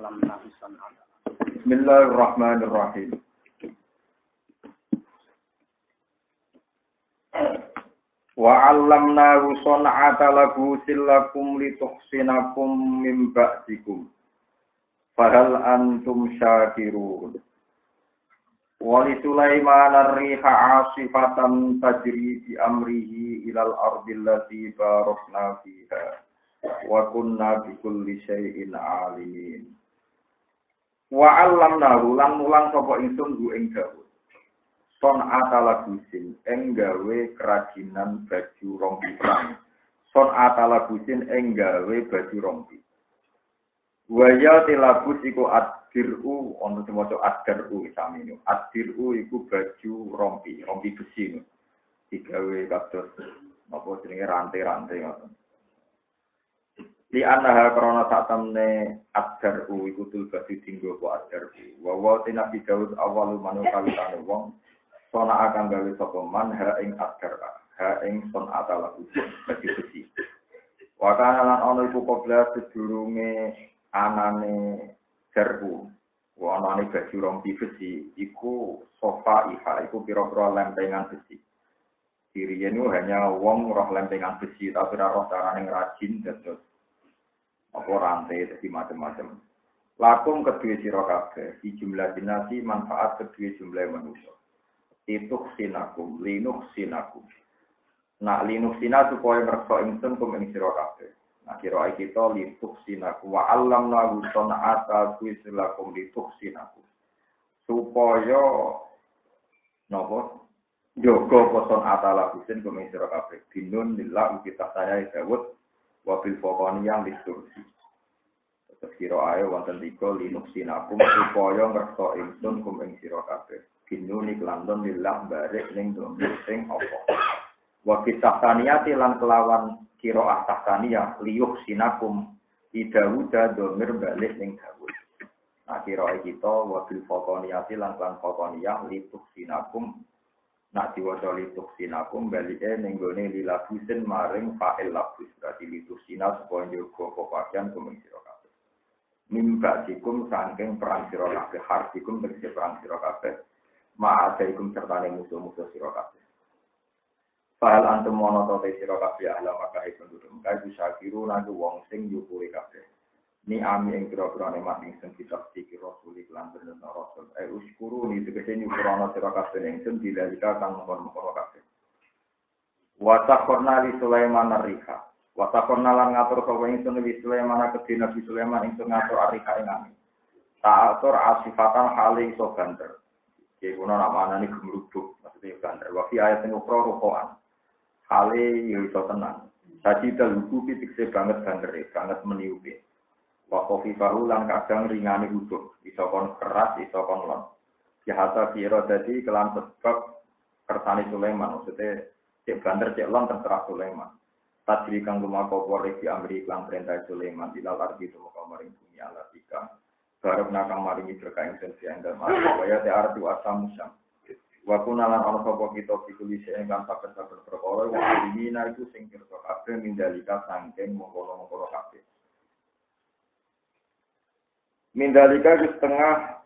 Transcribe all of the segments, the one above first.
allamnahu san'ata. Bismillahirrahmanirrahim. Wa 'allamnahu san'ata labusin lakum lituhsinakum min ba'dikum. Fahal antum syakirun. Wa li Sulaiman ar-riha 'asifatan tajri bi amrihi ilal ardi allati barakna fiha. Wa kunna bi kulli syai'in 'alimin. Wa 'allamnahu lan mulang sapa ingsun hu ing Daud. Son'ata labusin gawe kerajinan baju rompi perang. Son'ata labusin gawe baju rompi. Waya tilabus iku addiru ana maca addiru samene. Addiru iku baju rompi besi. Digawe kados apa jenenge rantai-rantai ngoten. Li anaha krana sak temne addiru iku tul baju dinggo apa addiru. Wa Nabi Daud awalu manukalitane wong sona akan gawe sapa man ha ing adar ha ing son atala bagi besi. Wa kana lan ana iku qabla sedurunge anane jarbu. Wa anane baju rompi besi iku sofa iha iku pira-pira lempengan besi. Diriyen hanya wong roh lempengan besi tapi ora roh carane ngrajin dados apa rantai dadi macam-macam. Lakum kedue sira kabeh di jumlah dinasi manfaat kedue jumlah manusia. Itu sinakum, linuk sinakum. Nak linuk sina supaya ngerasa ingsun kum ing sira kabeh. Nah kira kita linuk sinakum wa alamna sun'ata kuislakum linuk sinakum. Supaya napa? Jaga poson atala kusin kum ing sira kabeh. Binun lillah kita saya Daud wa bil faqaniyah lisursi. Terus kira ae wonten 3 linuk sinakum supaya ngerasa ingsun kum ing sira kabeh. Binuni kelandon lillah barek ning domir sing apa. Wa kitahtaniyati lan kelawan qiraah tahtaniyah liyuh sinakum idauda domir balik ning Daud. Nah qiraah kita wa bil faqaniyati lan faqaniyah lituh sinakum nak diwaca lituh sinakum balike ning gone lilabusin maring fa'il labus berarti lituh sina supaya njogo pakaian kumeng sira kabeh. Mimbadikum saking perang sira kabeh hardikum tegese perang sira kabeh. Ma'adaikum sertane musuh-musuh sira kabeh. Fahal antum monoto te sira kabeh ahla makahe penduduk Mekah bisa kiru lan wong sing nyukuri kabeh. Ni ami ing pira-pira nikmat sing kitab iki rasul lan bener rasul. Uskuru ni tegese nyukurana sira kabeh ingsun dilika kang mongkon kabeh. Wa taqorna li Sulaiman ar-riha. Wa taqorna lan ngatur sapa ingsun li Sulaiman kedhe Nabi Sulaiman ingsun ngatur ar-riha ing ami. Ta'atur asifatan hali iso banter. Jadi kuna namanya ini gemerubuk, maksudnya banter. Wafi ayat yang ukro rukoan, hale ya iso tenang. Saji terluku pitikse banget banteri, banget meniupi. Wakofi fahulan kadang ringani huduk, iso kon keras, iso kon lon. Jahata fiero jadi kelan sebab kersani Sulaiman, maksudnya cek banter cek lon terserah Sulaiman. Tadri kang lumako korek di Amri klan perintah Sulaiman, ilal arti itu muka maring bumi ala tika. Barep nakang maringi berkain sensi endal mari kaya te arti asam musam. Wa kunalan ana sapa kita pikulise ingkang saben-saben perkara wa dimina iku sing kirsa kabeh mindalika saking mongkon-mongkon kabeh. Mindalika wis setengah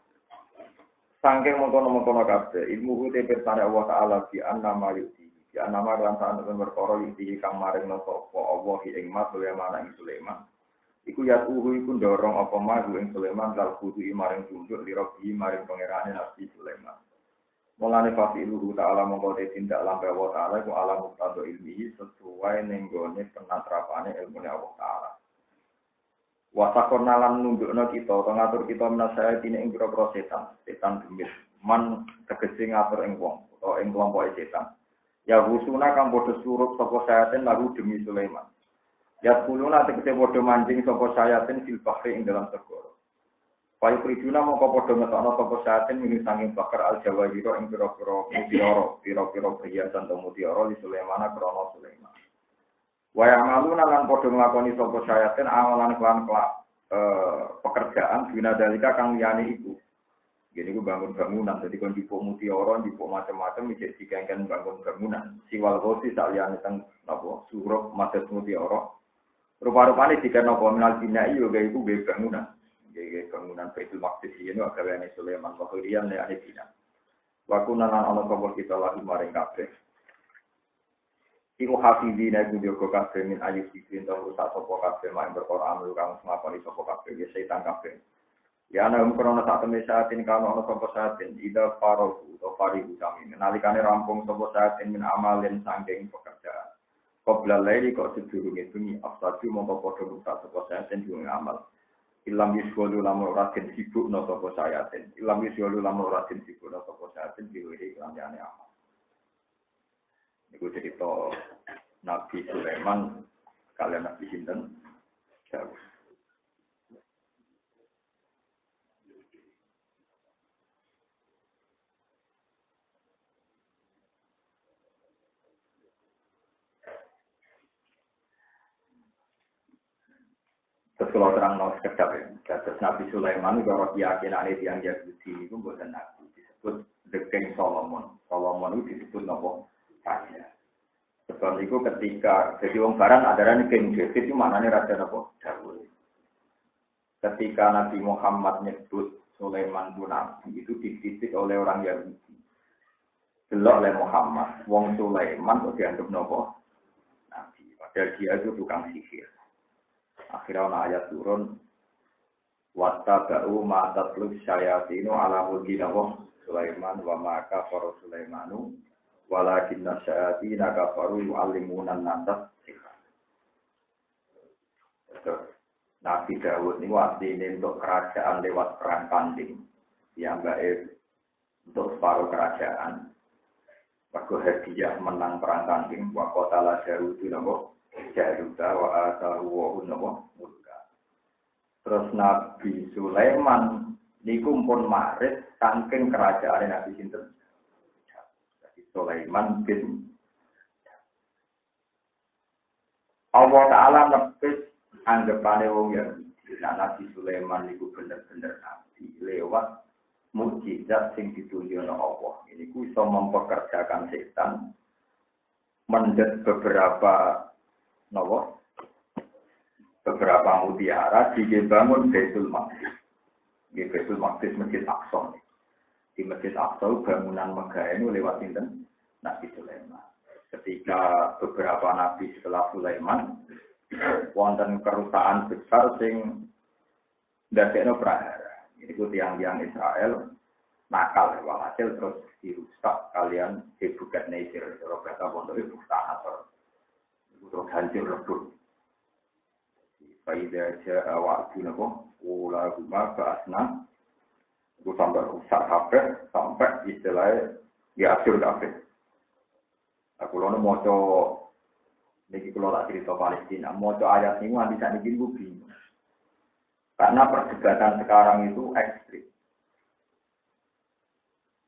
saking mongkon-mongkon kabeh ilmu te persane Allah taala di annama yuti. Di annama lan sanes perkara yuti kang maring sapa Allah ing mas Sulaiman ing Sulaiman. Iku ya iku ndorong apa maju ing Sulaiman dal kudu maring tunduk lirobi maring pangerane Nabi Sulaiman. Mulane fasiluhu ta'ala mongko te tindak lampe Allah taala iku alam muqtado ilmihi sesuai ning gone penatrapane ilmune Allah taala. Wa taqorna lan nundukna kita ngatur kita menasaya dine ing pira-pira setan demit man tegese ngatur ing wong utawa ing kelompoke setan. Ya husuna kang padha surup sapa sayaten lalu demi Sulaiman. Ya kuluna tegese padha mancing sapa sayatin fil bahri ing dalam segara. Payu priduna mongko padha ngetokno sapa sayatin mini sanging bakar al jawahira ing pira-pira mutiara, perhiasan atau mutiara li Sulaiman krana Sulaiman. Wa ya'maluna lan padha nglakoni sapa sayatin amalan kelan pekerjaan bina dalika kang liyane iku. Gini ku bangun bangunan, jadi kon dipuk mutiara, dipuk macam-macam iki dikengken bangun bangunan. Siwal gosi sak liyane teng napa surup madet mutiara. Rupa-rupane dikena komunal dinai yo gawe iku bangunan. Jadi bangunan Baitul Maqdis ini agawane Sulaiman wa khiriyan li ahli dina. Wa kunna lan ana sapa kita lagi maring kabeh. Iku hafidina iku jogo kabeh min ayu sikin to rusak sapa kabeh mak berkoran lu kang ngapani sapa kabeh ya setan kabeh. Ya ana umrono sak temne saatin kano ana sapa saatin ida faro to farihu sami nalikane rampung sapa saatin min amalin sangking pekerjaan. Qabla laili kok sedurunge bengi afsadu mongko padha rusak sapa saatin diwong amal. Ilam yuswalu lamun ratin sibuk no sapa saatin. Ilam yuswalu lamun ratin sibuk no sapa saatin diwiri kelanjane amal. Iku cerita Nabi Sulaiman kalian Nabi Sinten Daud. Terus kalau terang mau sekedap ya, terus Nabi Sulaiman itu orang keyakinan yang Yahudi itu bukan Nabi disebut The King Solomon. Solomon itu disebut nopo raja. Sebab itu ketika jadi orang Barat adalah King David itu maknanya raja nopo Daud. Ketika Nabi Muhammad nyebut Sulaiman itu Nabi itu dititik oleh orang Yahudi. Delok oleh Muhammad, wong Sulaiman itu dianggap nopo Nabi. Padahal dia itu tukang sihir. Akhirnya ayat turun wattaba'u ma tatlub syayatinu ala mulki Sulaiman wa ma kafara Sulaimanu walakinna syayatina kafaru yu'allimuna an-nasa sihra. Nabi Daud ini artinya untuk kerajaan lewat perang tanding yang baik untuk separuh kerajaan. Waktu hadiah menang perang tanding wa qatala Daud Jaruta wa atahu wa unnawa mulka. Terus Nabi Sulaiman niku pun marit saking kerajaan Nabi sinten. Jadi Sulaiman bin Allah Ta'ala nepis anggapane wong Yahudi. Nabi Sulaiman niku bener-bener nabi lewat mukjizat sing ditunjukno Allah. Ini ku iso mempekerjakan setan mendet beberapa mutiara dibangun Baitul Maqdis. Di Baitul Maqdis Masjid Aqsa. Di Masjid Aqsa bangunan megah ini lewat sinten Nabi Sulaiman. Ketika beberapa nabi setelah Sulaiman wonten kerusakan besar sing ndadekno prahara. Iku tiang-tiang Israel nakal walhasil terus dirusak kalian dibukat Nasir ora kata pondok ibu tahator. Terus hancur lebur. Faidah ja'a wa'du nako ula rumah ba'asna itu sampai rusak sampai istilahnya diatur kabeh. Aku lalu moco niki kula tak cerita Palestina, moco ayat ini nanti sak niki bingung. Karena perdebatan sekarang itu ekstrim.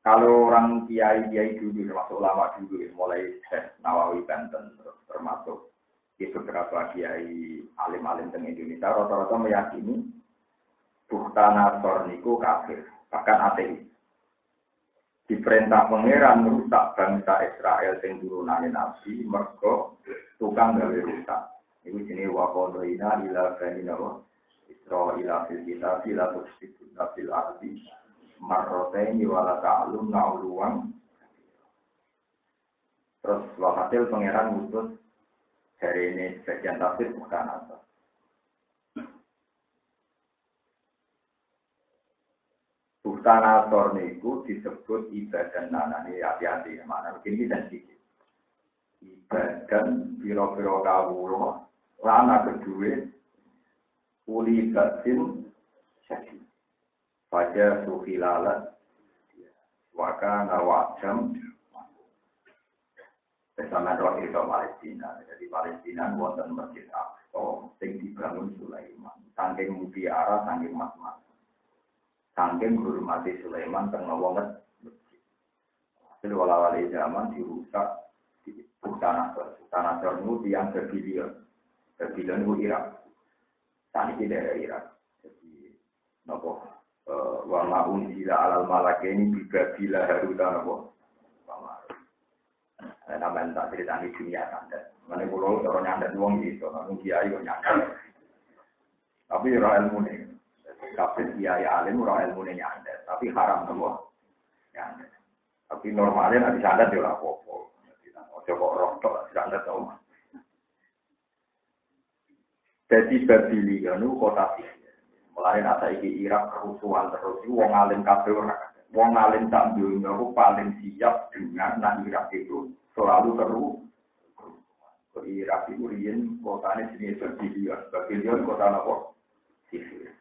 Kalau orang kiai dulu termasuk ulama dulu mulai Syekh Nawawi Banten termasuk di beberapa kiai alim-alim di Indonesia rata-rata meyakini Buktanatsor niku kafir, bahkan ateis. Diperintah pangeran merusak bangsa Israel sing turunane nabi mergo tukang gawe rusak. Iku jenenge wa qadaina ila bani Israil fil kitab la tufsiduna fil ardi marrataini wa la ta'lunna 'uluwan. Terus hasil pangeran ngutus dari ini sebagian tafsir bukan apa. Bukan asor niku disebut ibadah nanani hati-hati mana begini dan sedikit. Ibadah biro-biro kawulo lana kedua uli batin jadi pada suhilalat wakana wajam bersama roh itu Palestina. Jadi Palestina wonten Masjid Aqsa sing dibangun Sulaiman. Saking mutiara, saking mas-mas. Saking hormati Sulaiman teng wonget masjid. Hasil wala-wali zaman dirusak di Tanah Jornu yang Babylon. Babylon itu Irak. Saniki daerah Irak. Jadi nopo wa ma'un sila alal malakeni bibabila haruta nopo. Namanya tak cerita di dunia santet. Mana pulau orang nyantet uang gitu, namun kiai kok nyantet. Tapi orang ilmu nih. kabeh kiai alim ora ilmune nyandet, tapi haram semua. Nyandet. Tapi normalnya nek disandet yo ora apa-apa. Ojo kok roh tok disandet to. Jadi Babilia nu kota sihir. Mulai nasa iki Irak kerusuhan terus, wong alim kabeh ora. Wong alim tak dunia aku paling siap dengan nak Irak itu selalu terus. Irak itu riyen kotane jenis Babilia. Babilia kota apa? Sihir.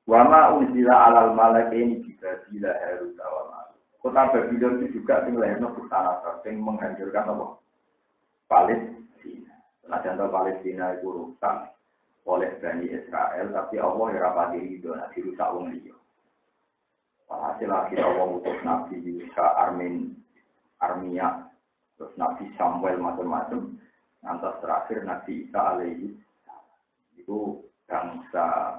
Wama unzila alal malakaini juga bila Harut wa Marut. Kota Babilia itu juga sing lahirno Buktanasar, sing menghancurkan apa? Palestina. Nah, contoh Palestina itu rusak oleh Bani Israel, tapi Allah ya rapati ridho, nah dirusak wong liya. Hasil lagi Allah utus Nabi Yusa Armia, terus Nabi Samuel macam-macam, nanti terakhir Nabi Isa alaihi itu bangsa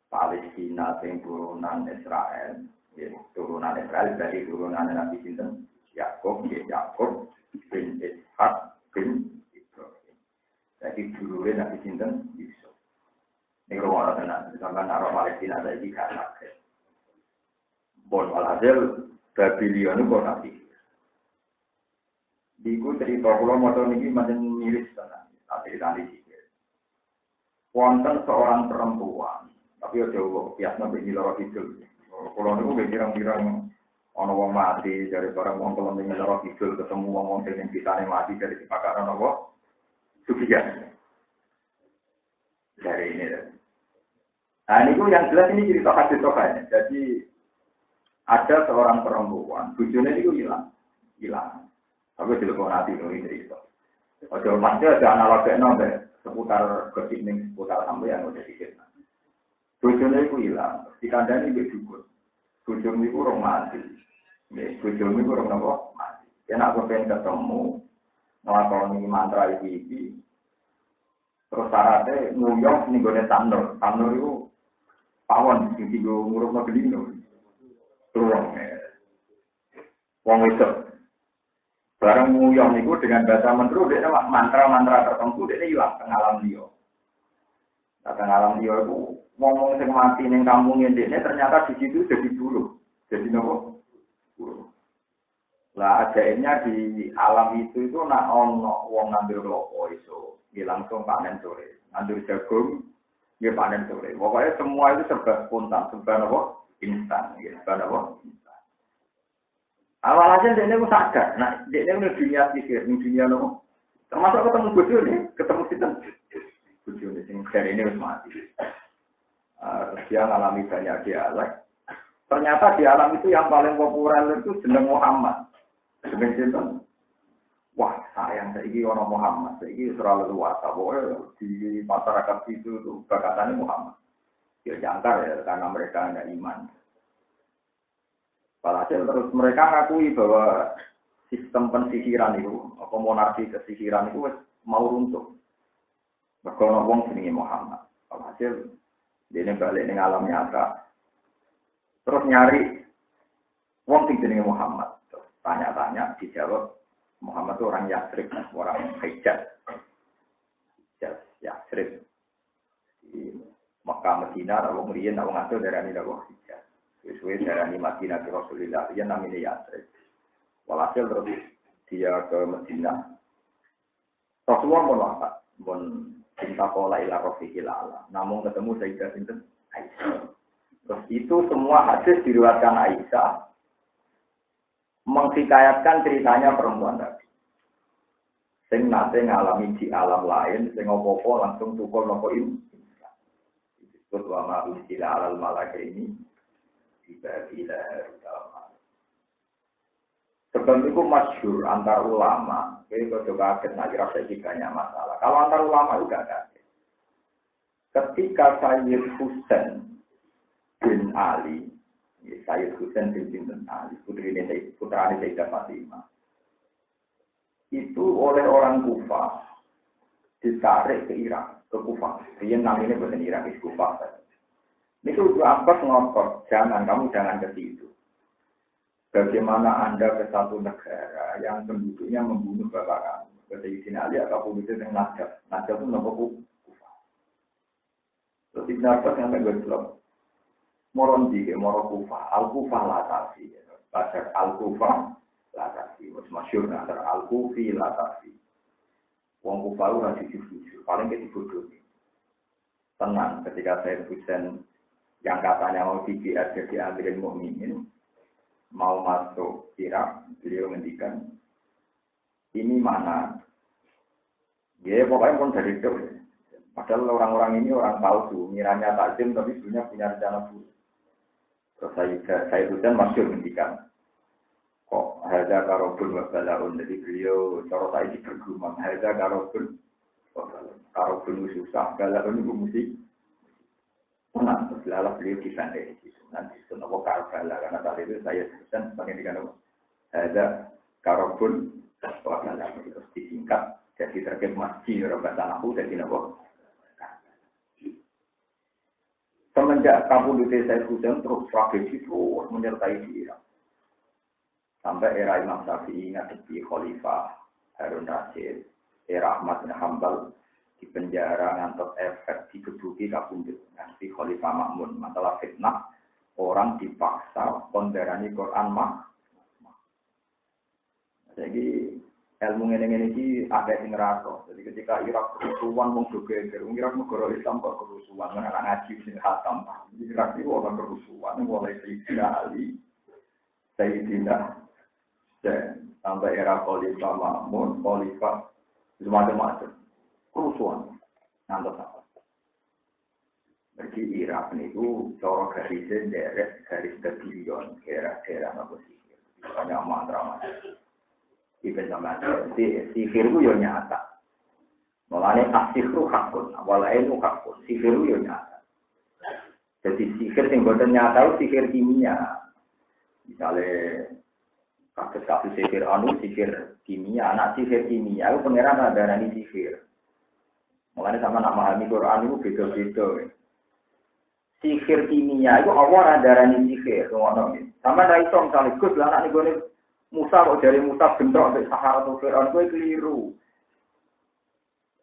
Palestina yang turunan Israel, ya, turunan Israel dari turunan Nabi Sinten Yakub bin Ishak bin jadi dulunya Nabi Sinten Yusuf. Ini rumah orang sampai naruh Palestina ada di Gaza. Bon walhasil Babilia itu kota sihir. Diku cerita kalau motor ini macam miris tenan, tapi tadi sihir. Wonten seorang perempuan, tapi ada biasanya begini lorok hidul. Kalau itu berkirang-kirang ono wong mati dari barang wong kalau begini lorok hidul ketemu wong dengan kita mati dari kebakaran apa? Sufian dari ini. Nah ini yang jelas ini cerita hadis sokai. Jadi ada seorang perempuan, bujurnya itu hilang. Tapi telepon hati ini cerita. Ojo masih ada analognya seputar gosip ning seputar sampai yang udah dikit. Bujurnya itu hilang. Di kandang ini bersyukur. Bujurnya itu orang mati. Bujurnya itu orang apa? Mati. Dia nak pengen ketemu. Melakoni mantra iki terus syaratnya nguyong nih gue tanur itu pawon sing tigo nguruk no gelino tuang wong itu barang nguyong itu dengan bahasa mentru dia mantra tertentu dia hilang tengah alam dia itu ngomong sing mati neng kampungnya dia ternyata di situ jadi nopo bulu. Lah ajaibnya di alam itu nak ono wong ngambil klopo iso, dia langsung panen sore. Ngambil jagung, dia panen sore. Pokoknya semua itu serba spontan, serba apa? Instan, ya, serba apa? Instan. Awal aja dia ini sadar, nah dia ini dunia sihir, dunia apa? Termasuk ketemu bojo nih, ketemu kita. Bojo nih, sing dari ini harus mati. Dia mengalami banyak dialek. Ternyata di alam itu yang paling populer itu jeneng Muhammad. Sebenarnya, wah sayang saiki ono Muhammad, saiki selalu luas. Pokoknya di masyarakat itu tuh bakatannya Muhammad. Ya jangkar ya karena mereka ada iman. Walhasil terus mereka ngakui bahwa sistem pensihiran itu, atau monarki kesihiran itu mau runtuh. Mereka ngomong jenenge Muhammad. Walhasil dia balik ning alam nyata. Terus nyari wong sing jenenge Muhammad. Tanya-tanya, dijawab Muhammad itu orang Yasrib, orang Hijaz. Yasrib. Di Mekah, Medina, orang Merian, orang Ngatur, darah ini adalah Hijaz. Sesuai darah ini Madinah ke Rasulullah, dia namanya Yasrib. Walhasil terus dia ke Medina. Rasulullah pun wafat, pun cinta pola ilah rofiqil Allah. Namun ketemu Sayyidah Sinten Aisyah. Terus itu semua hadis diriwayatkan Aisyah. Menghikayatkan ceritanya perempuan tadi. Sing nate ngalami di alam lain, sing opo-opo langsung tukul nopo ini. Disebut wama unsila alal malaka ini dibagi dalam. Sebab itu masyhur antar ulama. Jadi kalau kaget nak kira banyak masalah. Kalau antar ulama juga kaget. Ketika Sayyid Husain bin Ali Sayyid Husain bin Ali, putra Sayyidah Fatimah. Itu oleh orang Kufah ditarik ke Irak, ke Kufah. Dia namanya bukan Irak, itu Kufah. Itu Abbas ngotot, jangan ke situ. Bagaimana Anda ke satu negara yang penduduknya membunuh bapak kamu? Ke Sayyidina Ali atau penduduk yang Najaf. Najaf itu nama Kufah. Terus Ibn Abbas yang tegak Islam. Moron di Moro Kufah, Al Kufah latasi. Baca Al Kufah latasi. Masyhur antara Al Kufi latasi. Wong Kufah ora jujur, paling dibodohi. Tenang ketika saya Husain yang katanya mau DPR jadi Amirul Mukminin mau masuk Irak, beliau ngendikan ini mana? Ya pokoknya pun dari itu. Padahal orang-orang ini orang palsu, miranya takzim tapi sebenarnya punya rencana buruk. Terus saya Husain masyhur ngendikan kok hadza karobun wa balaun, jadi beliau cara saya bergumam hadza karobun karobun susah balaun itu musik. Nah, setelah beliau disandai di situ nanti kenapa Karbala karena tadi itu saya Husain sebagai dikatakan hadza karobun wa balaun terus disingkat jadi terkait masjid bahasa aku jadi napa. Semenjak kabudute saya Husain terus strategi terus menyertai dia. Sampai era Imam Syafi'i ngadepi Khalifah Harun Rasyid, era Ahmad bin Hanbal di penjara ngantos efek digebuki kabundut. Nanti Khalifah Ma'mun masalah fitnah orang dipaksa kondarani Quran Jadi ilmu ngene-ngene iki akeh sing ngrasa. Jadi ketika Irak kerusuhan wong geger, Irak negara Islam kok kerusuhan, ana ngaji sing khatam. Irak iki ora kerusuhan, mulai Sayyidina Ali, Sayyidina dan sampai era Khalifah Ma'mun, Khalifah macam-macam kerusuhan. Ngantos apa? Jadi Irak itu cara garisnya garis kebilion, daerah apa sih? Banyak mantra-mantra. Ibn Zaman, sihir itu ya nyata. Mulanya asihru hakun, awalnya hakun, sihir itu ya nyata. Jadi sihir yang buatan nyata itu sihir kimia. Misalnya, kasus sihir sihir kimia, anak sihir kimia, itu pengeran ada ini sihir. Mulanya sama nama Al Quran itu beda-beda. Sihir kimia itu awal ada ini sihir. Sama ada itu misalnya, Gus lah anak ini Musa kok dari Musa bentrok sampai Saharatul Fir'aun gue keliru.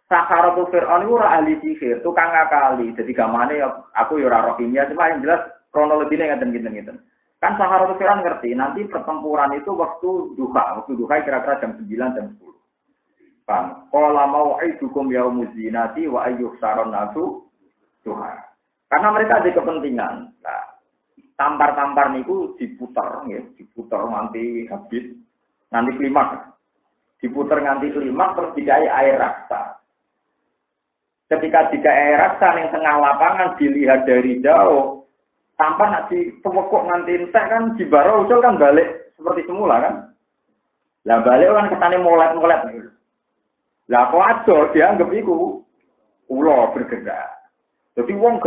Saharatul Fir'aun itu ora ahli sihir, tukang ngakali. Jadi gamane aku ya ora roh kimia, cuma yang jelas kronologinya ngeten-ngeten. Kan Saharatul Fir'aun ngerti, nanti pertempuran itu waktu duha kira-kira jam 9 jam 10. Bang, qala mau'idukum yaumuz zinati wa ayyuhsaron nasu duha. Karena mereka ada kepentingan. Nah, tampar-tampar niku diputar nganti habis, nanti klimaks. Diputar nganti klimaks terus dikai air raksa. Ketika dikai air raksa yang tengah lapangan dilihat dari jauh, tanpa nak dipekuk nganti entek kan dibaro usul kan balik seperti semula kan. Lah balik kan ketane molet-molet niku. Lah kok aja dianggap iku ulo bergerak. Jadi wong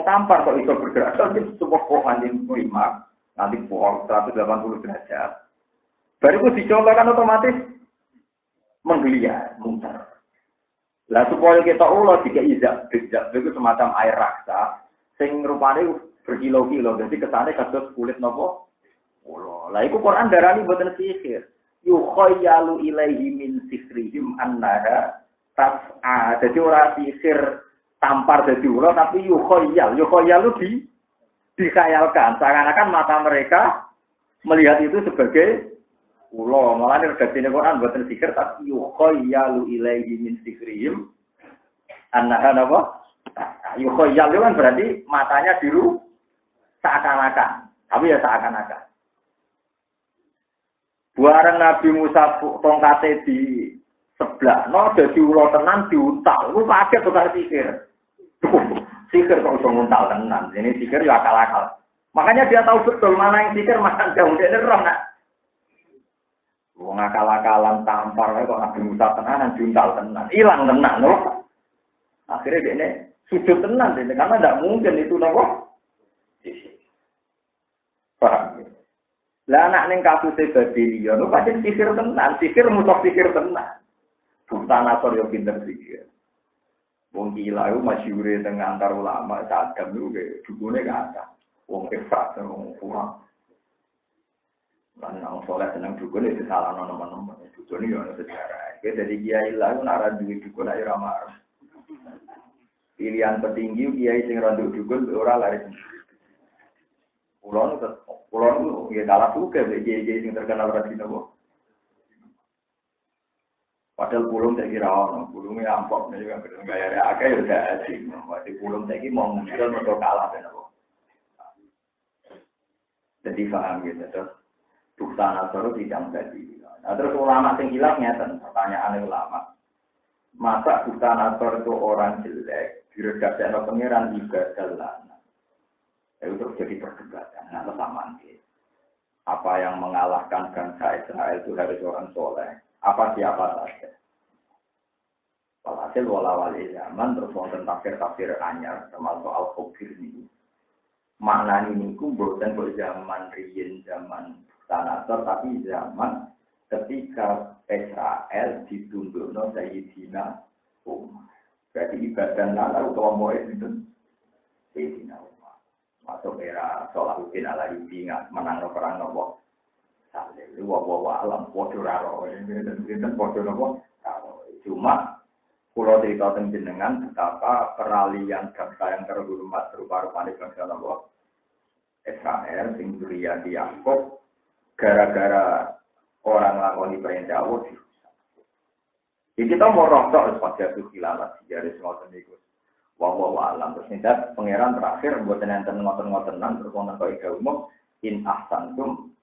tampar kok iso bergerak tapi semua kok anjing lima nanti pohon 180 derajat. Baru itu dicoba kan otomatis menggeliat, muter. Lah supaya kita ulo jika izak itu semacam air raksa, sing rupane berkilo-kilo, jadi kesane kados kulit nopo ulo. Lah iku Quran darani boten sihir. Yukhayyalu ilaihi min sihrihim annaha tas'a. Jadi ora sihir tampar jadi ulo tapi yukhoyal itu dikhayalkan seakan-akan mata mereka melihat itu sebagai ulo. Malah redaksi Quran buatan sihir tapi yukhoyalu ilaihi min sihrihim annaha napa yukhoyal itu kan berarti matanya biru seakan-akan tapi ya seakan-akan. Bareng Nabi Musa tongkate di sebelah no dadi ulo tenan diuntal lu kaget tukang sihir. Sihir kok iso nguntal tenan. Ini sihir ya akal-akal. Makanya dia tahu betul mana yang sihir, mana yang jauh. Dia roh nak. Wong akal-akalan tampar kok Nabi Musa tenan juntal tenan. Hilang tenan loh. Akhirnya dia ini sujud tenan ini karena tidak mungkin itu nopo. Paham ya? Lah anak ning kasus Babylon, pasti sihir tenan, sihir musuh sihir tenan. Bukan asor yo pinter sihir. Wong gila itu masyhure dengan antar ulama sadam itu dukune gak ada. Wong efrat wong kurang. Lan nang soleh seneng dukune itu salah nomor-nomor. Dukune yo ana sejarah. Jadi kiai lah itu nara duwe dukun ae ra marah. Pilihan petinggi kiai sing rondok dukun ora laris. Pulau nu ya kalah juga kiai sing terkenal rasi nopo. Padahal pulau tak kira ono, pulungnya ampok nih juga gaya akeh udah asing. Masih pulau tak kira mau muncul atau kalah ben nopo. Jadi paham gitu terus. Buktan atau tidak jadi. Nah, terus ulama sing hilaf ngeten, pertanyaan ulama. Masa buktan atau itu orang jelek, diredakkan pengiran ibadah lana. Itu terus jadi perdebatan. Nah, sama apa yang mengalahkan bangsa Israel itu harus orang soleh. Apa siapa saja. Walhasil walawali zaman terus wonten tafsir anyar termasuk Al-Qubir ini. Makna ini ku bukan zaman riyen zaman Sanator, tapi zaman ketika Israel ditundukno Sayyidina Umar. Berarti ibadah lala utawa murid itu Sayyidina Umar. Masuk era Salahuddin Al-Ayyubi menang perang nopo. Saleh wa alam podo raro. Ini podo nopo. Cuma kula cerita teng jenengan betapa peralihan bangsa yang terhormat rupa-rupane bangsa nopo Israel sing zuriat Yakub gara-gara orang lakoni perintah Allah dirusak. Jadi kita mau rotok pada itu khilafat sejarah semua itu. Wa alam terus nindat pangeran terakhir buat nenten ngoten-ngotenan terus wonten kaidah umum in ahsantum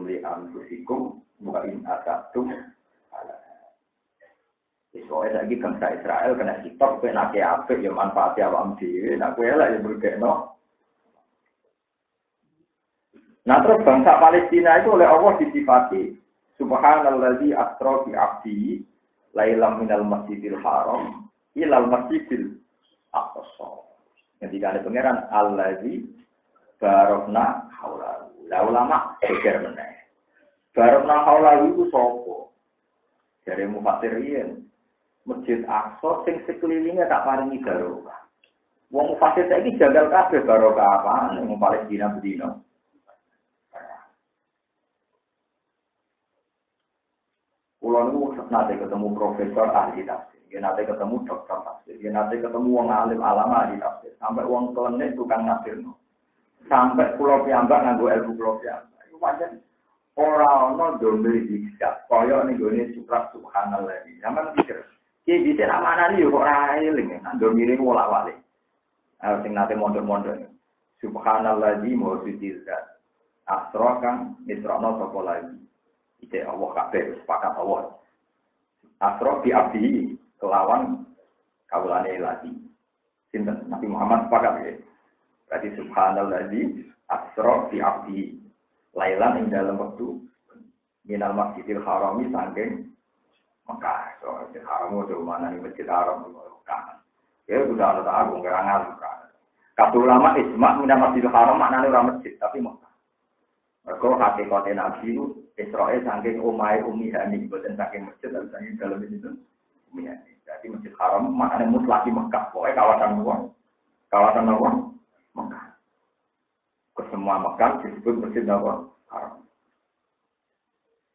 li anfusikum wa in asatum ala. Soalnya lagi bangsa Israel kena sitok penake apik ya manfaatnya awam dhewe nek kowe elek ya berkeno. Nah terus bangsa Palestina itu oleh Allah disifati Subhanalladzi asra bi 'abdihi lailam minal masjidil haram ilal masjidil aqsa. Jadi ada pangeran allazi barokna haulahu. Lah ulama pikir meneh. Barokna haulahu itu sapa? Dari mufassirin Masjid Aqsa sing sekelilingnya tak paringi barokah. Wong mufassir saiki jagal kabeh barokah apa ning Palestina bedino. Kulo niku nate ketemu profesor ahli tafsir, nate ketemu dokter tafsir, nate ketemu wong alim alama ahli tafsir, sampai wong klenik tukang nafsirno. Sampai kulo piyambak nganggo ilmu kulo piyambak. Iku pancen ora ana domir diksak, kaya ning gone suprak subhanallah. Zaman pikir, ki bisa nak manani yo kok ora eling, domire wolak-walik. Sing nate mondok-mondok. Subhanallah di mawjudil zat. Asra kang misrana sapa lagi. Ite Allah kabeh sepakat Allah. Asra bi abdi kelawan kawulane lagi. Sinten Nabi Muhammad sepakat ya. Berarti subhanallazi asra bi abdi lailan ing dalam waktu minal masjidil harami saking Mekah. So masjid haram itu mana nih masjid haram Mekah. Ya sudah ada agung ngerangan Mekah. Kata ulama ijma minal masjidil haram maknane ora masjid tapi Mekah. Mergo hakikate Nabi itu Israel saking omahe Ummi Hani boten saking masjid lan saking dalem itu Ummi Hani. Jadi Masjid Haram maknane mutlaki Mekah, pokoke kawasan luar. Kawasan luar Mekah. Ke semua Mekah disebut Masjid Haram.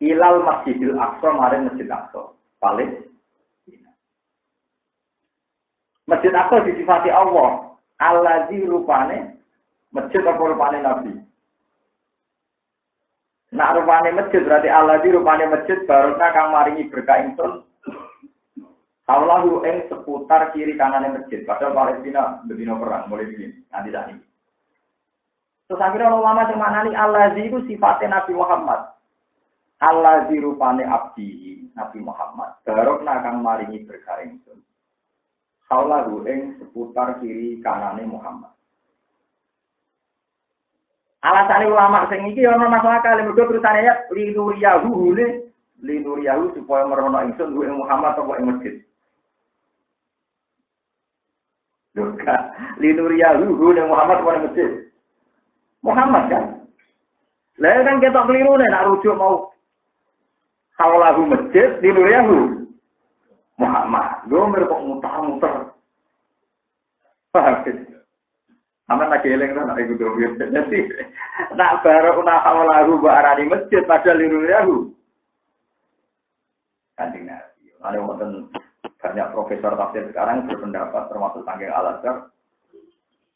Ilal Masjidil Aqsa maring Masjid Aqsa, Palestina. Masjid Aqsa disifati Allah, allazi rupane masjid apa rupane Nabi. Nak rupane masjid berarti Allah di rupane masjid barokah kang maringi berkah ingsun. Allahu ing seputar kiri kanane masjid. Padahal Palestina bedino perang mulai begini nanti tadi. Terus akhirnya ulama sing maknani Allah itu sifatnya Nabi Muhammad. Allah di rupane abdi Nabi Muhammad. Barokah kang maringi berkah ingsun. Allahu ing seputar kiri kanane Muhammad. Alasan ulama sing iki ana masalah kali mergo terusane ya linuriyahu supaya merono ingsun duwe Muhammad apa ing masjid. Doka linuriyahu ning Muhammad apa ing masjid. Muhammad kan. Lah kan ketok keliru nek rujuk mau haulahu masjid linuriyahu Muhammad. Lho mergo mutar-mutar. Paham? Aman lagi eling kan nek iku dhewe. Jadi nak baru nak hawalahu barani masjid padahal liru yahu. Kanjeng Nabi. Ana wonten banyak profesor tafsir sekarang berpendapat termasuk Sangking Al-Azhar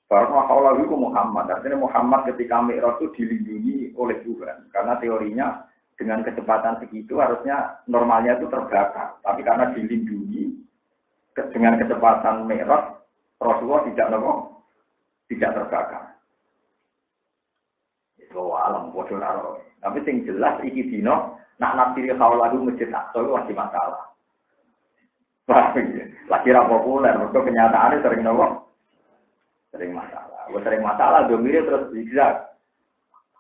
bahwa Allah itu Muhammad. Artinya Muhammad ketika Mi'raj itu dilindungi oleh Tuhan. Karena teorinya dengan kecepatan segitu harusnya normalnya itu terbakar. Tapi karena dilindungi dengan kecepatan Mi'raj, Rasulullah tidak terbakar. Itu alam bodoh naro. Tapi yang jelas iki dino nak nafsiri kaulahu Masjid Aqsa itu masih masalah. Lagi ra populer, mergo kenyataannya sering sering masalah. Sering masalah domire terus zigzag.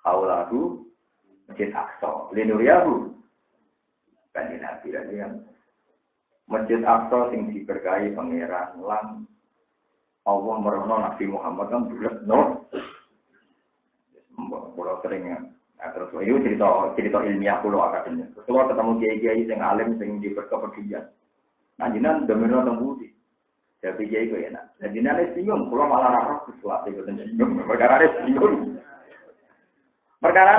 Kaulahu Masjid Aqsa, linuriyahu. Kan Nabi kan Masjid Aqsa sing diberkahi pangeran lan Allah merono Nabi Muhammad kan bulat Pulau sering terus itu cerita ilmiah pulau akademik. Kalau ketemu kiai-kiai yang alim yang diberkepedulian, nanjinan domino tembudi. Jadi kiai itu enak. Nanjinan itu bingung, pulau malah rarok sesuatu itu bingung. Perkara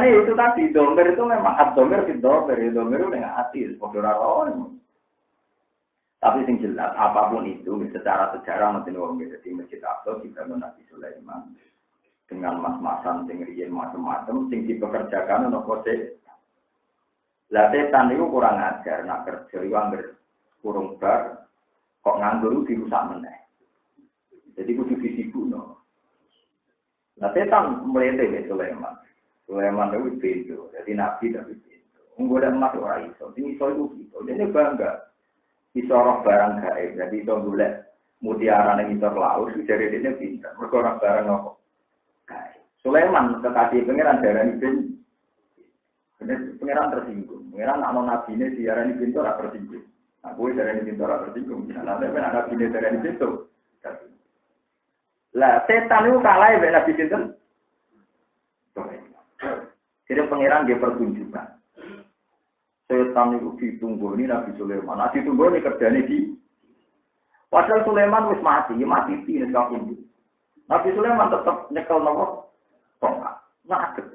ini itu tadi domir itu memang domir itu dengan hati, saudara. Tapi yang jelas apapun itu secara sejarah mungkin orang jadi Masjid Aqsa kita Nabi Sulaiman. Dengan mas-masan sing riyen macam-macam sing dipekerjakan ono kode. Lah setan itu kurang ajar nak kerja iku angger kurung bar kok nganggur dirusak meneh. Jadi kudu disibukno. Lah setan mlete wis Sulaiman. Sulaiman itu pintu. Jadi nabi tapi pintu. Engko ada emas ora iso. Sing iso iku gitu. Dene bangga. Iso roh barang gaib. Jadi iso golek mutiara ning isor laut jare dene pinter. Mergo ora barang opo. Sulaiman kekasih pangeran darani bin. Pangeran tersinggung. Pangeran ana nabine diarani bin ora tersinggung. Aku darani bin ora tersinggung. Lah nek ana nabine darani bin. Lah setan itu kalah mek nabi sinten? Jadi pangeran dia pertunjukan. Setan itu ditunggu ini Nabi Sulaiman. Nah ditunggu ini kerjanya di. Padahal Sulaiman wis mati di sekapun. Nabi Sulaiman tetap nyekel nopo. Ngadeg.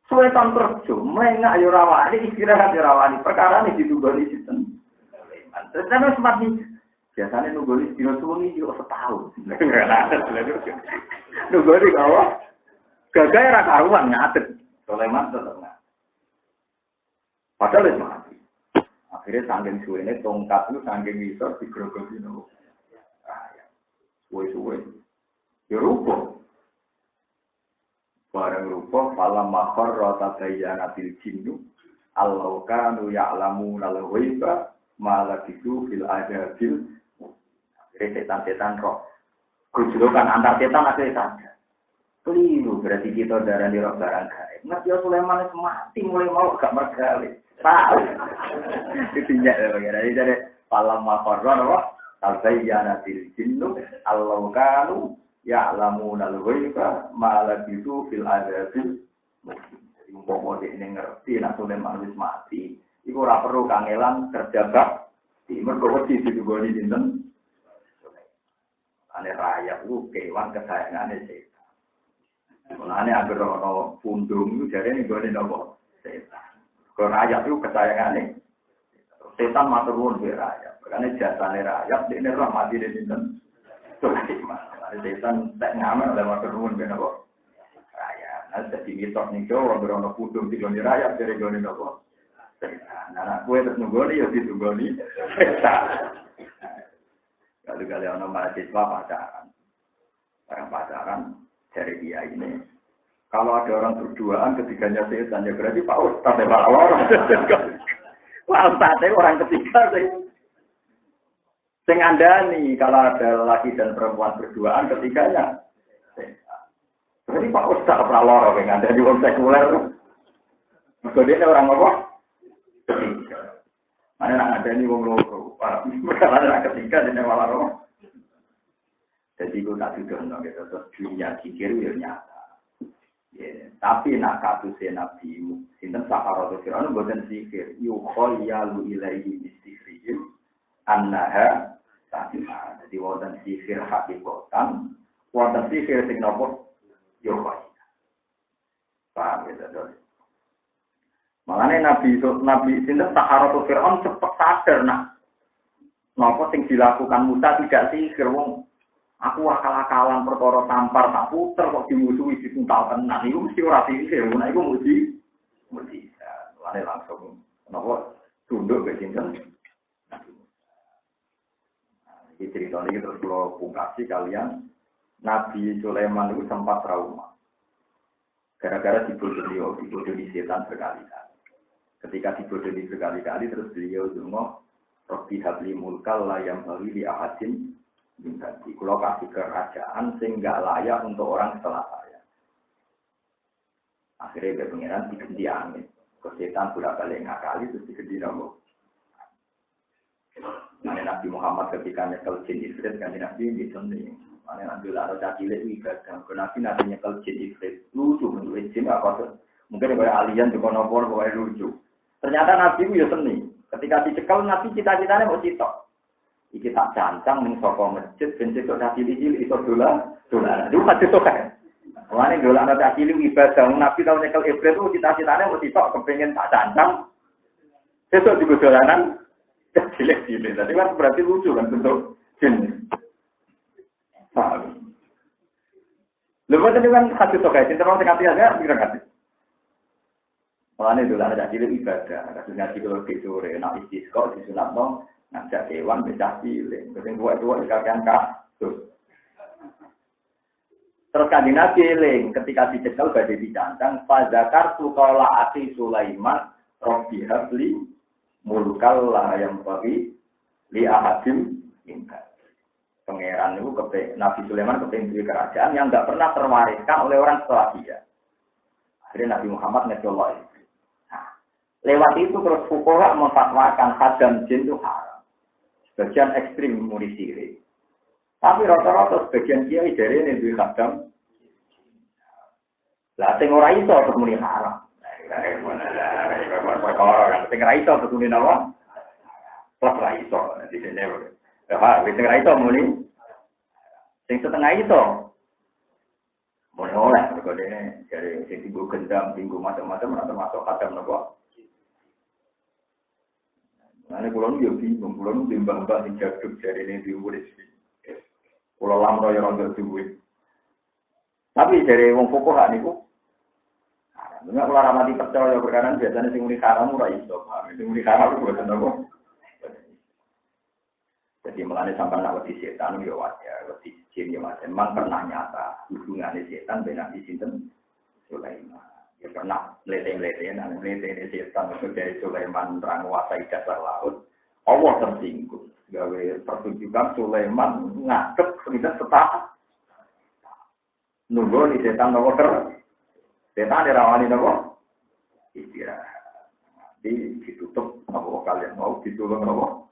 Sulaiman kerja, mengak yo rawani, istirahat yo rawani. Perkara ini ditunggu sinten. Terus kan sempat nih. Biasanya nunggu dino suwi yo setahun. Nunggu di kawah. Gagal ra karuan ngadeg. Sulaiman tetap ngadeg. Padahal wis mati. Akhirnya saking suwene tongkat itu saking isor digrogoki nopo. Suwe-suwe. Ya rupa. Barang rupa falam makhar rata bayyana bil jinnu allau kanu ya'lamuna al-ghaiba ma labisu fil adabil. Setan-setan roh. Gujulukan antar setan akhirnya saja. Keliru berarti kita darani roh barang gaib. Nabi Sulaiman mati mulai mau gak mergawe. Tahu. Ditinjak ya bagaimana. Jadi falam makhar rata bayyana bil jinnu allau kanu ya'lamuna al-ghaiba ma labisu fil adabil. Jadi umpama dene ngerti nek Sulaiman wis mati, iku ora perlu kangelan kerja bak. Mergo wedi ditugoni dinten. Ane rakyat ku kewan kesayangane setan. Mulane anggere ana pundung iku jarene nggone napa? Setan. Kok rakyat ku kesayangane setan matur nuwun be rakyat. Karena jasane rakyat dene ora mati dinten. Sulaiman. Setan tak ngamal oleh matur nuwun ben apa? Rakyat. Nah dadi mitos ning Jawa berono pundung digone rakyat dari gone napa? Setan. Nah kowe terus nunggoni ya ditunggoni setan. Kali-kali ana mahasiswa pacaran. Orang pacaran dari dia ini. Kalau ada orang berduaan ketiganya setan ya berarti Pak Ustaz ya Pak orang. Pak Ustaz orang ketiga sih. Sing andani kalau ada laki dan perempuan berduaan ketiganya. Berarti Pak Ustaz praloro sing andani wong sekuler. Mergo dene orang apa? Ketiga. Mana nak andani wong loro. Perkara nak ketiga dene malah roh. Jadi gue tak didono gitu terus dunia pikir ya nyata. Ya, tapi nak kasusnya Nabi sinten Saharatul Fir'aun boten sihir. Yukhayyalu ilaihi bisihrim annaha sahihah. Jadi wonten sihir hakikatan, wonten sihir sing napa yukhayya. Paham ya, Dok? Makanya Nabi sinten Saharatul Fir'aun cepet sadar nak Napa sing dilakukan Musa tidak sihir wong. Aku akal-akalan perkara tampar tak puter kok dimusuhi dituntal tenan. Iku mesti ora sihir, nah iku muji. Lane langsung napa tunduk ke sinten. Iki cerita ini terus kula pungkasi kalian Nabi Sulaiman itu sempat trauma. Gara-gara dibodohi setan berkali-kali. Ketika dibodohi berkali-kali terus beliau donga Rabbi habli mulkal la yang bagi di ahadin minti. Kalau kasih kerajaan sehingga layak untuk orang setelah saya. Akhirnya dia pengiran diganti angin. Kesetan sudah balik ngakali terus diganti nama. Nanti Nabi Muhammad ketika nyekel jin ifrit kan Nabi di sini. Nanti Nabi lalu cakile ibadah. Nabi nanti nyekel jin ifrit lucu menurut jin apa? Mungkin kayak alien juga nopor kayak lucu. Ternyata Nabi itu ya seni. Ketika dicekal Nabi cita-citanya mau citok. Iki tak cancang ning saka masjid ben cecok cilik-cilik iso dolan. Itu hadis kan. Wani dolan ana cilik ibadah Nabi tau nyekel ifrit itu cita-citanya mau citok kepengin tak cancang. Cecok juga dolanan cilik-cilik. Tadi kan berarti lucu kan bentuk jin. Paham. Lepas itu kan hadis kok itu terus sekali aja pikir hadis. Mulane dolan ada cilik ibadah, kados ngaji kalau sore nek istisqa disunatno ngajak kewan becah cilik. Sing tua-tua dikakean kasus. Terus kanjeng Nabi eling ketika dicekel badhe dicancang fazakar tu qala ati Sulaiman rabbi habli mulkal la yang bagi li ahadim minta. Pangeran itu Nabi Sulaiman kepengin duwe kerajaan yang enggak pernah terwariskan oleh orang setelah dia. Akhirnya Nabi Muhammad ngecolok. Lewat itu terus fuqaha memfatwakan hadam jin itu haram. Sebagian ekstrim muni sirik. Tapi rata-rata sebagian kiai dari ini duwe hadam. Lah sing ora iso terus muni haram. Sing ora iso terus muni apa? Plus ora iso di sini. Sing ora iso muni. Sing setengah iso. Muni oleh mergo dene dari sing tinggu gendam, tinggu macam-macam termasuk hadam napa? Nah, kalau nu bingung, kalau nu timbang-timbang di jaduk dari ini diurus, kalau lama ya rontok duit. Tapi dari wong pokok hak niku, enggak kalau ramati percaya berkanan biasanya sing muni haram ora iso, sing muni haram itu boten apa. Jadi melane sampai nak wedi setan yo wajar, wedi jin yo wajar. Memang pernah nyata hubungannya setan dengan di sinten Sulaiman. Ya pernah melete-meletean, melete setan itu dari Sulaiman menguasai dasar laut. Allah tersinggung. Gawe pertunjukan Sulaiman ngadep tidak setah. Nunggu di setan nopo setan dirawani nopo istirahat. Nanti ditutup nopo kalian mau ditulung nopo.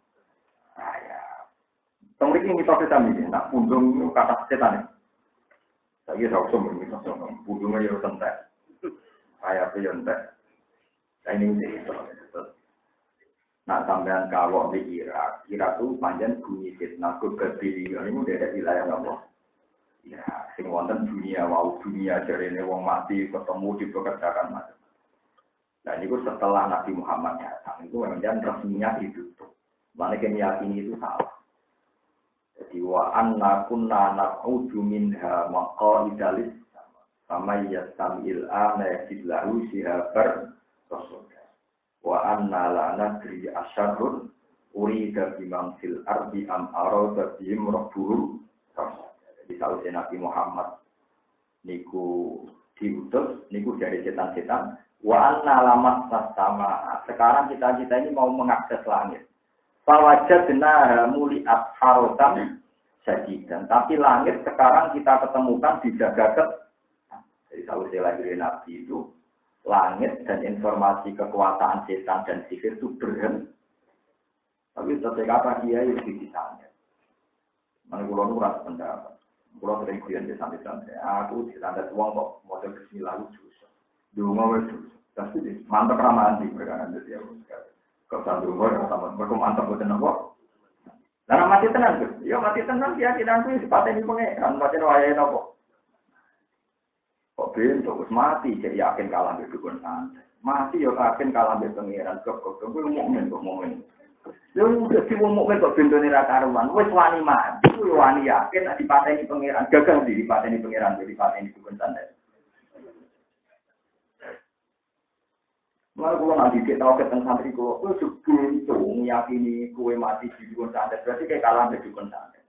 Ya. Tengrik ini setan ini, nak pundung kata setan. Saya tahu semua pundungnya ya tentek. Saya piyontek. Ini itu. Nah, sampean kalau di Irak itu panjang bunyi fitnah kebiri ini udah wilayah apa? Ya, sing wonten dunia jarene wong mati ketemu dipekerjakan macam. Nah, itu setelah Nabi Muhammad datang itu kemudian resminya ditutup. Mana meyakini itu salah. Jadi wa anna kunna naq'udu minha maqa'idalis sama yasamil ana yasiblahu sihabar rasul. Wa anna la nadri asyarrun urida bimang fil ardi am arada bihim rabbuhum. Jadi sausé Nabi Muhammad niku diutus niku dari setan-setan wa anna lamat sama. Sekarang kita ini mau mengakses langit. Fawajadna muliat harotan sadidan. Tapi langit sekarang kita ketemukan dijaga. Jadi kalau saya lagi Nabi itu, langit dan informasi kekuasaan setan dan sihir itu berhenti. Tapi setiap kata dia itu ditanya. Mana pulau nuras pendapat. Pulau sering kuliah di santai-santai. Aku ditanda uang kok model Bismillah lucu. Dungo lucu. Tapi mantap ramahan di perkara itu dia. Kalau dungo sama berkumantap bukan apa. Karena mati tenang tuh. Ya mati tenang dia kita tuh sepatnya di pengeran. Mati wayai apa. Kok bentuk mati jadi yakin kalah dengan dukun santai. Mati ya yakin kalah dengan pengiran kok mukmin. Lu dadi wong mukmin kok bentone ra karuan, wis wani mati, wani yakin nek dipateni pangeran, gagal dipateni pangeran, dipateni dukun santet. Mulai kalau nanti kita tahu ketemu santri kalau itu sebelum yakini kue mati di dukun santet, berarti kayak kalah di dukun santet.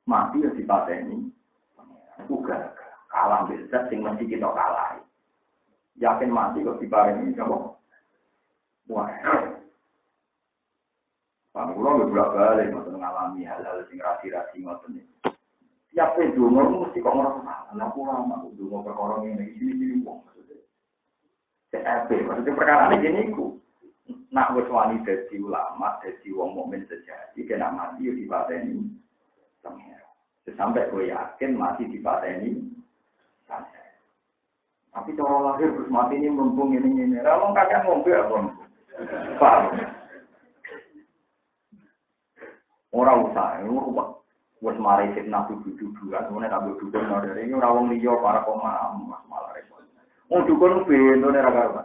Mati ya dipateni, juga kalah besar, sing mesti kita kalah. Yakin mati kok dipareni kamu, wah. Pangkulo beberapa kali ngoten ngalami hal-hal sing rasi-rasi ngoten iki. Tiap ndonga mesti kok ngrasa aku lama ndonga perkara ngene iki wong maksudnya. CFP maksudnya perkara ini ku. Nak wis wani dadi ulama, dadi wong mukmin sejati kena mati yo dipateni. Sampai kowe yakin mati dipateni. Tapi cara lahir terus mati ini mumpung ini. Lah wong kakek ngombe apa? Paham. Ora usah, wis mari fitnah dudu-duduan, ngene kabeh dukun ndare iki ora wong liya para pemaham malah repot. Wong dukun bentone ra karuan.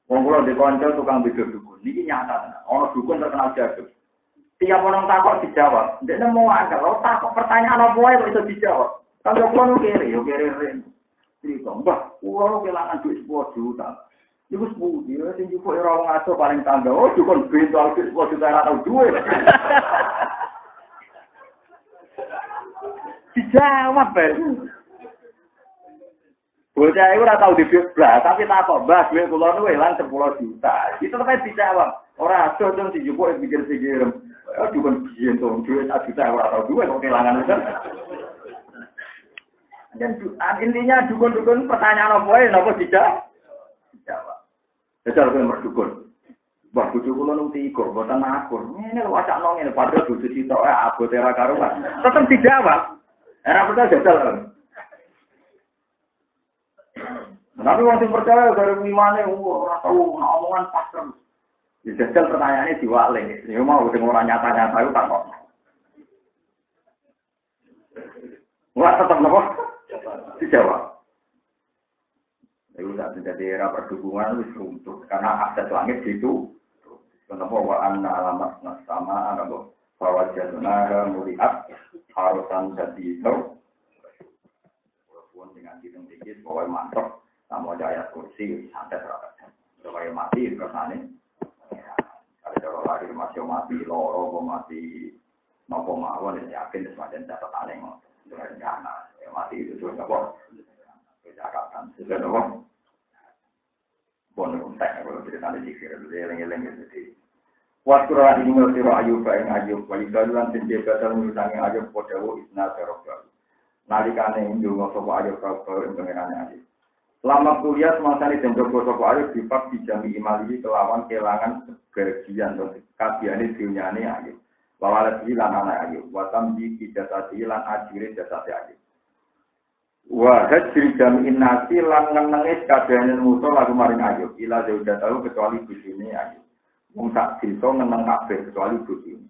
Wong kula di kanca tukang beda dukun. Niki nyata tenan. Ana dukun terkenal jago. Tiap orang takut dijawab. Ndekne mau angel, takut pertanyaan apa wae kok iso dijawab. Kalau kula nu kere, yo kere ren. Iki kok, Mbah, kula kelangan duit 10 juta. Iku sepundi ya sing jupo ora wong aso paling tangga. Oh, dukun bentol duit 10 juta ora tau duwe. Dijawab, Ben. Bocah iku ora tau dibeblas, tapi tak kok, Mbah, duit kula nu ilang 10 juta. Itu tetep dijawab. Ora aso dong dijupuk pikir-pikir. Oh, dukun bentol duit 1 juta ora tau duwe kok kelangan wis. Dan intinya dukun-dukun pertanyaan apa wae napa dijawab. Jajal kowe merdukun. Mbah bojo kula nu tiga, mboten akur. Ngene lho wacana ngene padha bojo sitoke abote ra karuan. Tetep dijawab. Ora percaya jajal. Tapi wong sing percaya dari imane ora tau omongan pas terus. Jajal pertanyaane diwale. Ya mau sing ora nyata-nyata iku tak kok. Wah tetep napa? Dijawab. Itu saat menjadi era perdukungan itu runtuh karena akses langit itu kenapa wa'anna alamat nasama atau fawajadna muriat harusan jadi itu walaupun dengan hitung dikit bahwa mantap sama ayat kursi santet rakyat supaya mati kersane kalau lahir masih mati loro mati nopo mawon yakin semacam catatan yang rencana mati itu sudah apa Jakarta sudah dong. Bon kontak kalau cerita di sikir eleng-eleng itu. Waktu rakyat ini mesti Ayub yang Ayub, walidalan penjagaan mengutangi Ayub podawo isna terobal. Nalikane indungo sopo Ayub kau yang pengenane Ayub. Selama kuliah semasa ini jendok sopo Ayub difak dijami imali kelawan kelangan kebahagiaan dan kabiane dunyane Ayub. Bahwa lagi lan anak Ayub, watam di kijasati lan ajire jasati Ayub. Wa hajri jami'in nasi lan ngenengis kabehanan musuh lagu maring Ayub ila udah tahu kecuali bujine Ayub wong sak desa ngeneng kabeh kecuali bujine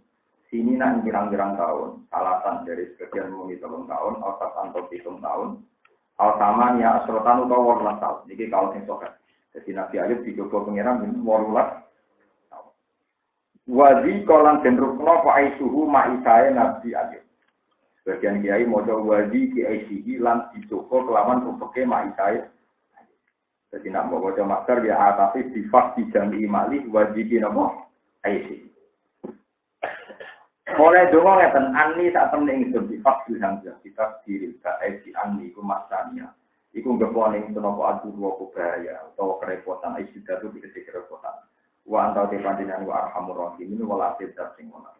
sini nak pirang-pirang tahun alasan dari sebagian muni 3 tahun atau tanpa 7 tahun al saman ya asrotan utawa 18 tahun niki kalau sing sok dadi Nabi Ayub dicoba pangeran 18 tahun wazi kolan den rukno fa aisuhu maisae Nabi Ayub. Bagian kiai mojo wadi kiai sigi lan dicoba kelawan rupeke maisai. Jadi nak bawa masker ya atasi sifat dijami malih wadi ki napa aisi. Mulai dongo ngeten ani sak temne ingsun sifat bilang kitab diri ka aisi ani ku masanya. Iku ngepone ingsun apa adu wa bahaya utawa kerepotan aisi dadu dikete kerepotan. Wa antau te panjenengan wa arhamur rahimin wala tidak sing ngono.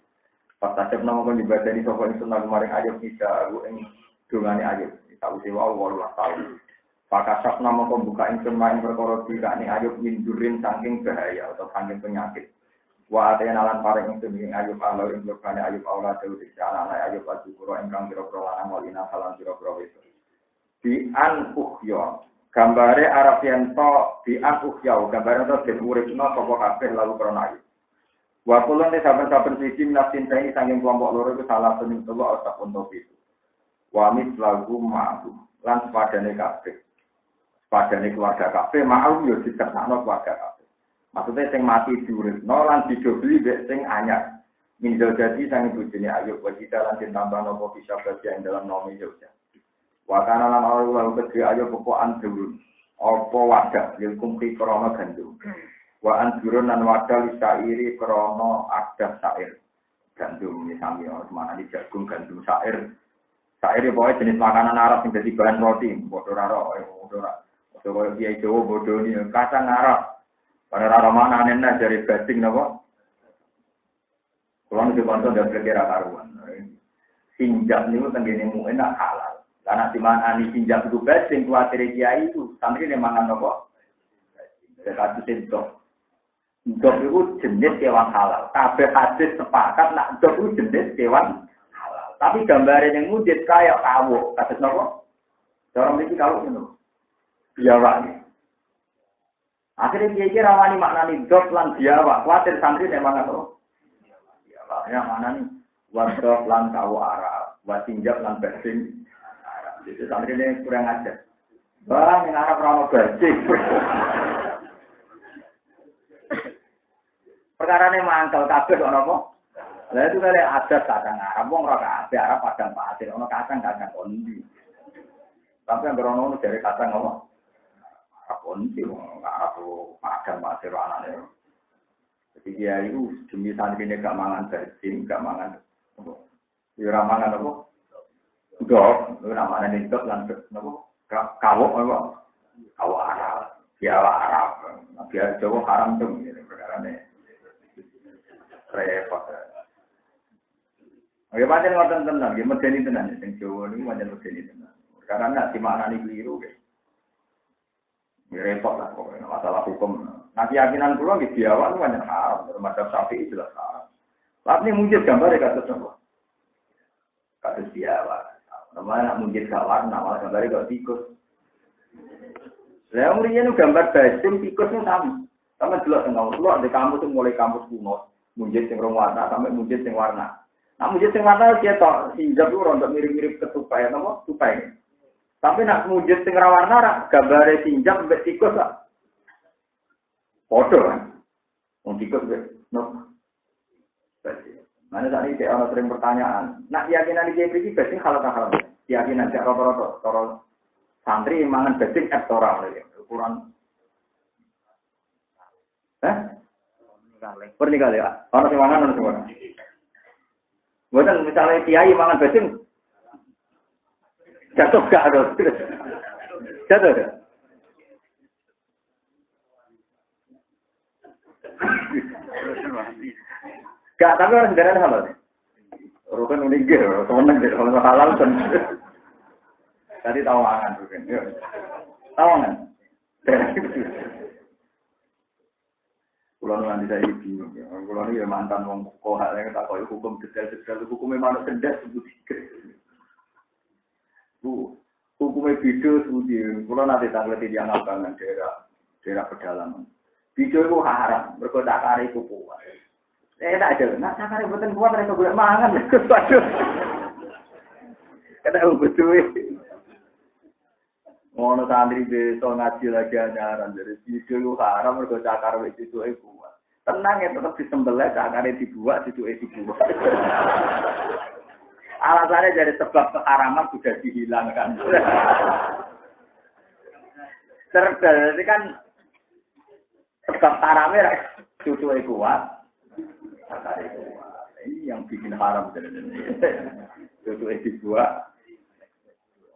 Pas tajab nama kon dibaca di sofa itu nak kemarin Ayub bisa aku ing dungane Ayub tahu sewa 18 tahun. Pakasap nama kon buka ingsun main perkara dikane Ayub mindurin saking bahaya atau saking penyakit. Wa aten alan paring ingsun ing Ayub Allah ing lukane Ayub Allah dewe anak Ayub ajukura ingkang kira-kira lanang walina salam kira-kira wis. Di an ukhya gambare Arab yen to di an ukhya gambare to den uripna sapa kabeh lalu krana Ayub. Wakulun ini saben-saben siji minafsin ini saking kelompok loro itu salah sening telu otak untuk itu. Wamit lagu ma'lum lan sepadane kabeh. Sepadane keluarga kabeh ma'lum yo ditertakno keluarga kabeh. Maksudnya sing mati diuripno lan didobeli mek sing anyar. Minjau jadi sang bojone Ayub wajida lan ditambah nopo bisa bagian dalam nomi Jogja. Wakana lan Allah kedhe Ayub pokokan durun. Apa wadah yaikum ki krana gandum. Wa anjurun lan wadah lisairi krana adah sair. Gandum ini sami mana di jagung gandum sair. Sair ya pokoknya jenis makanan Arab yang jadi bahan roti. Bodoh raro, bodoh raro. Bodoh kiai Jawa bodoh ini kacang Arab. Pada raro mana nenek dari basing napa? Kalau nanti bantu dari kira karuan. Sinjak niku tenggene mu enak halal. Karena di mana ani sinjak itu basing kuatir kiai itu santri ne mangan napa? Kados itu. Dok itu jenis kewan halal. Kabeh hadis sepakat nak dok itu jenis kewan halal. Tapi gambarnya yang mujid kayak kawuk. Kados napa? Cara mriki kawuk ngono. Biawak. Akhirnya dia rawani maknani dok lan biawak. Kuatir santri ne mangan napa? Biawak. Ya mana nih? Wadok lan kawuk Arab. Wasinjak lan basing Arab. Jadi santri ne kurang ajar. Wah, yang Arab ora basing. Perkarane mangkel kabeh kok napa? Lah itu kali adat kadang Arab wong ora kabeh Arab padang pasir ono kadang-kadang kondi. Tapi yang berono dari kadang apa? Arab kondi wong Arab padang pasir anane. Jadi dia itu demi santrine gak mangan daging, gak mangan apa? Ya ora mangan apa? Dok, ora mangan dok lan napa? Kawuk apa? Kawuk Arab. Biara Arab. Biara Jawa haram tuh perkarane. Repot. Oke, pancen ngoten tenan, nggih medeni tenan sing Jawa niku pancen medeni tenan. Karena nek dimaknani keliru nggih. Repot lah pokoknya masalah hukum. Nah keyakinan kula nggih diawak pancen haram, termasuk Syafi'i jelas haram. Tapi mujid gambar kados apa? Kados diawak. Namanya nak mujid gak warna, malah gambar kok tikus. Lah mriyene gambar basing tikus niku sami. Sama delok teng kampus, delok di kampus mulai kampus kuno. Mujid sing rong warna sampai mujid sing warna. Nah mujid sing warna dia tok sinjak ku rontok mirip-mirip ketupai napa? Tupai. Tapi nak mujid sing ra warna gambare sinjak mbek tikus lah. Padha kan. Wong tikus mbek napa? Mana tadi saya orang sering pertanyaan. Nak keyakinan iki iki basing halal ta haram? Keyakinan cek rata-rata cara santri mangan basing ektoral ukuran. Pernikahan ya, orang semangat orang semua. Bukan misalnya kiai mangan basing, jatuh gak ada, jatuh ada. Gak, tapi orang sederhana halal. Rukun unikir, semenang deh kalau halal kan. Tadi tawangan rukun, tawangan. Kulo nanti saya bingung ya. Kulo ini mantan wong kohak yang tak kau hukum detail hukumnya mana sendat sebut hukumnya video sebut kulo nanti tanggal yang abangan daerah pedalaman. Video itu haram berkota kari kuku. Tak ada. Nak cakar buatan kuat mereka boleh mangan. Waduh. Kata betul. Ngono santri desa ngaji lagi ajaran dari video haram mergo cakar wis itu kuat. Tenang ya tetap disembelih cakare dibuat itu dibuat. Alasannya dari sebab keharaman sudah dihilangkan. Terjadi kan sebab haramnya itu kuat. Cakare kuat. Ini yang bikin haram jadi itu dibuat.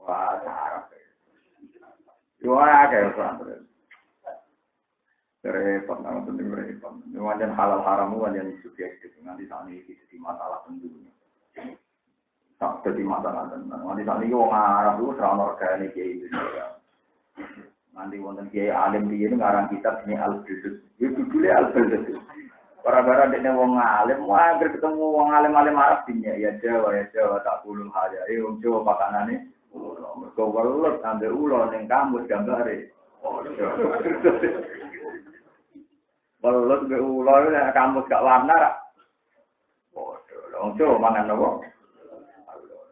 Wah, haram. Wah, kayak apa? Repot, nama penting repot. Wajan halal haram, wajan subjektif. Nanti saat ini jadi masalah tentunya. Tak jadi masalah tentunya. Nanti saat ini orang Arab itu serang organik kiai itu. Nanti wonten kiai alim dia itu ngarang kitab ini Al-Bildus. Itu dulu Al-Bildus. Para-para dia wong alim, wah ketemu wong alim-alim Arab dinya ya Jawa tak pulung aja. Wong Jawa pakanane. Mereka welut ambil ulo yang kamu gambari. Welut ambil ulo yang kamu gak warna. Wong Jawa mangan apa?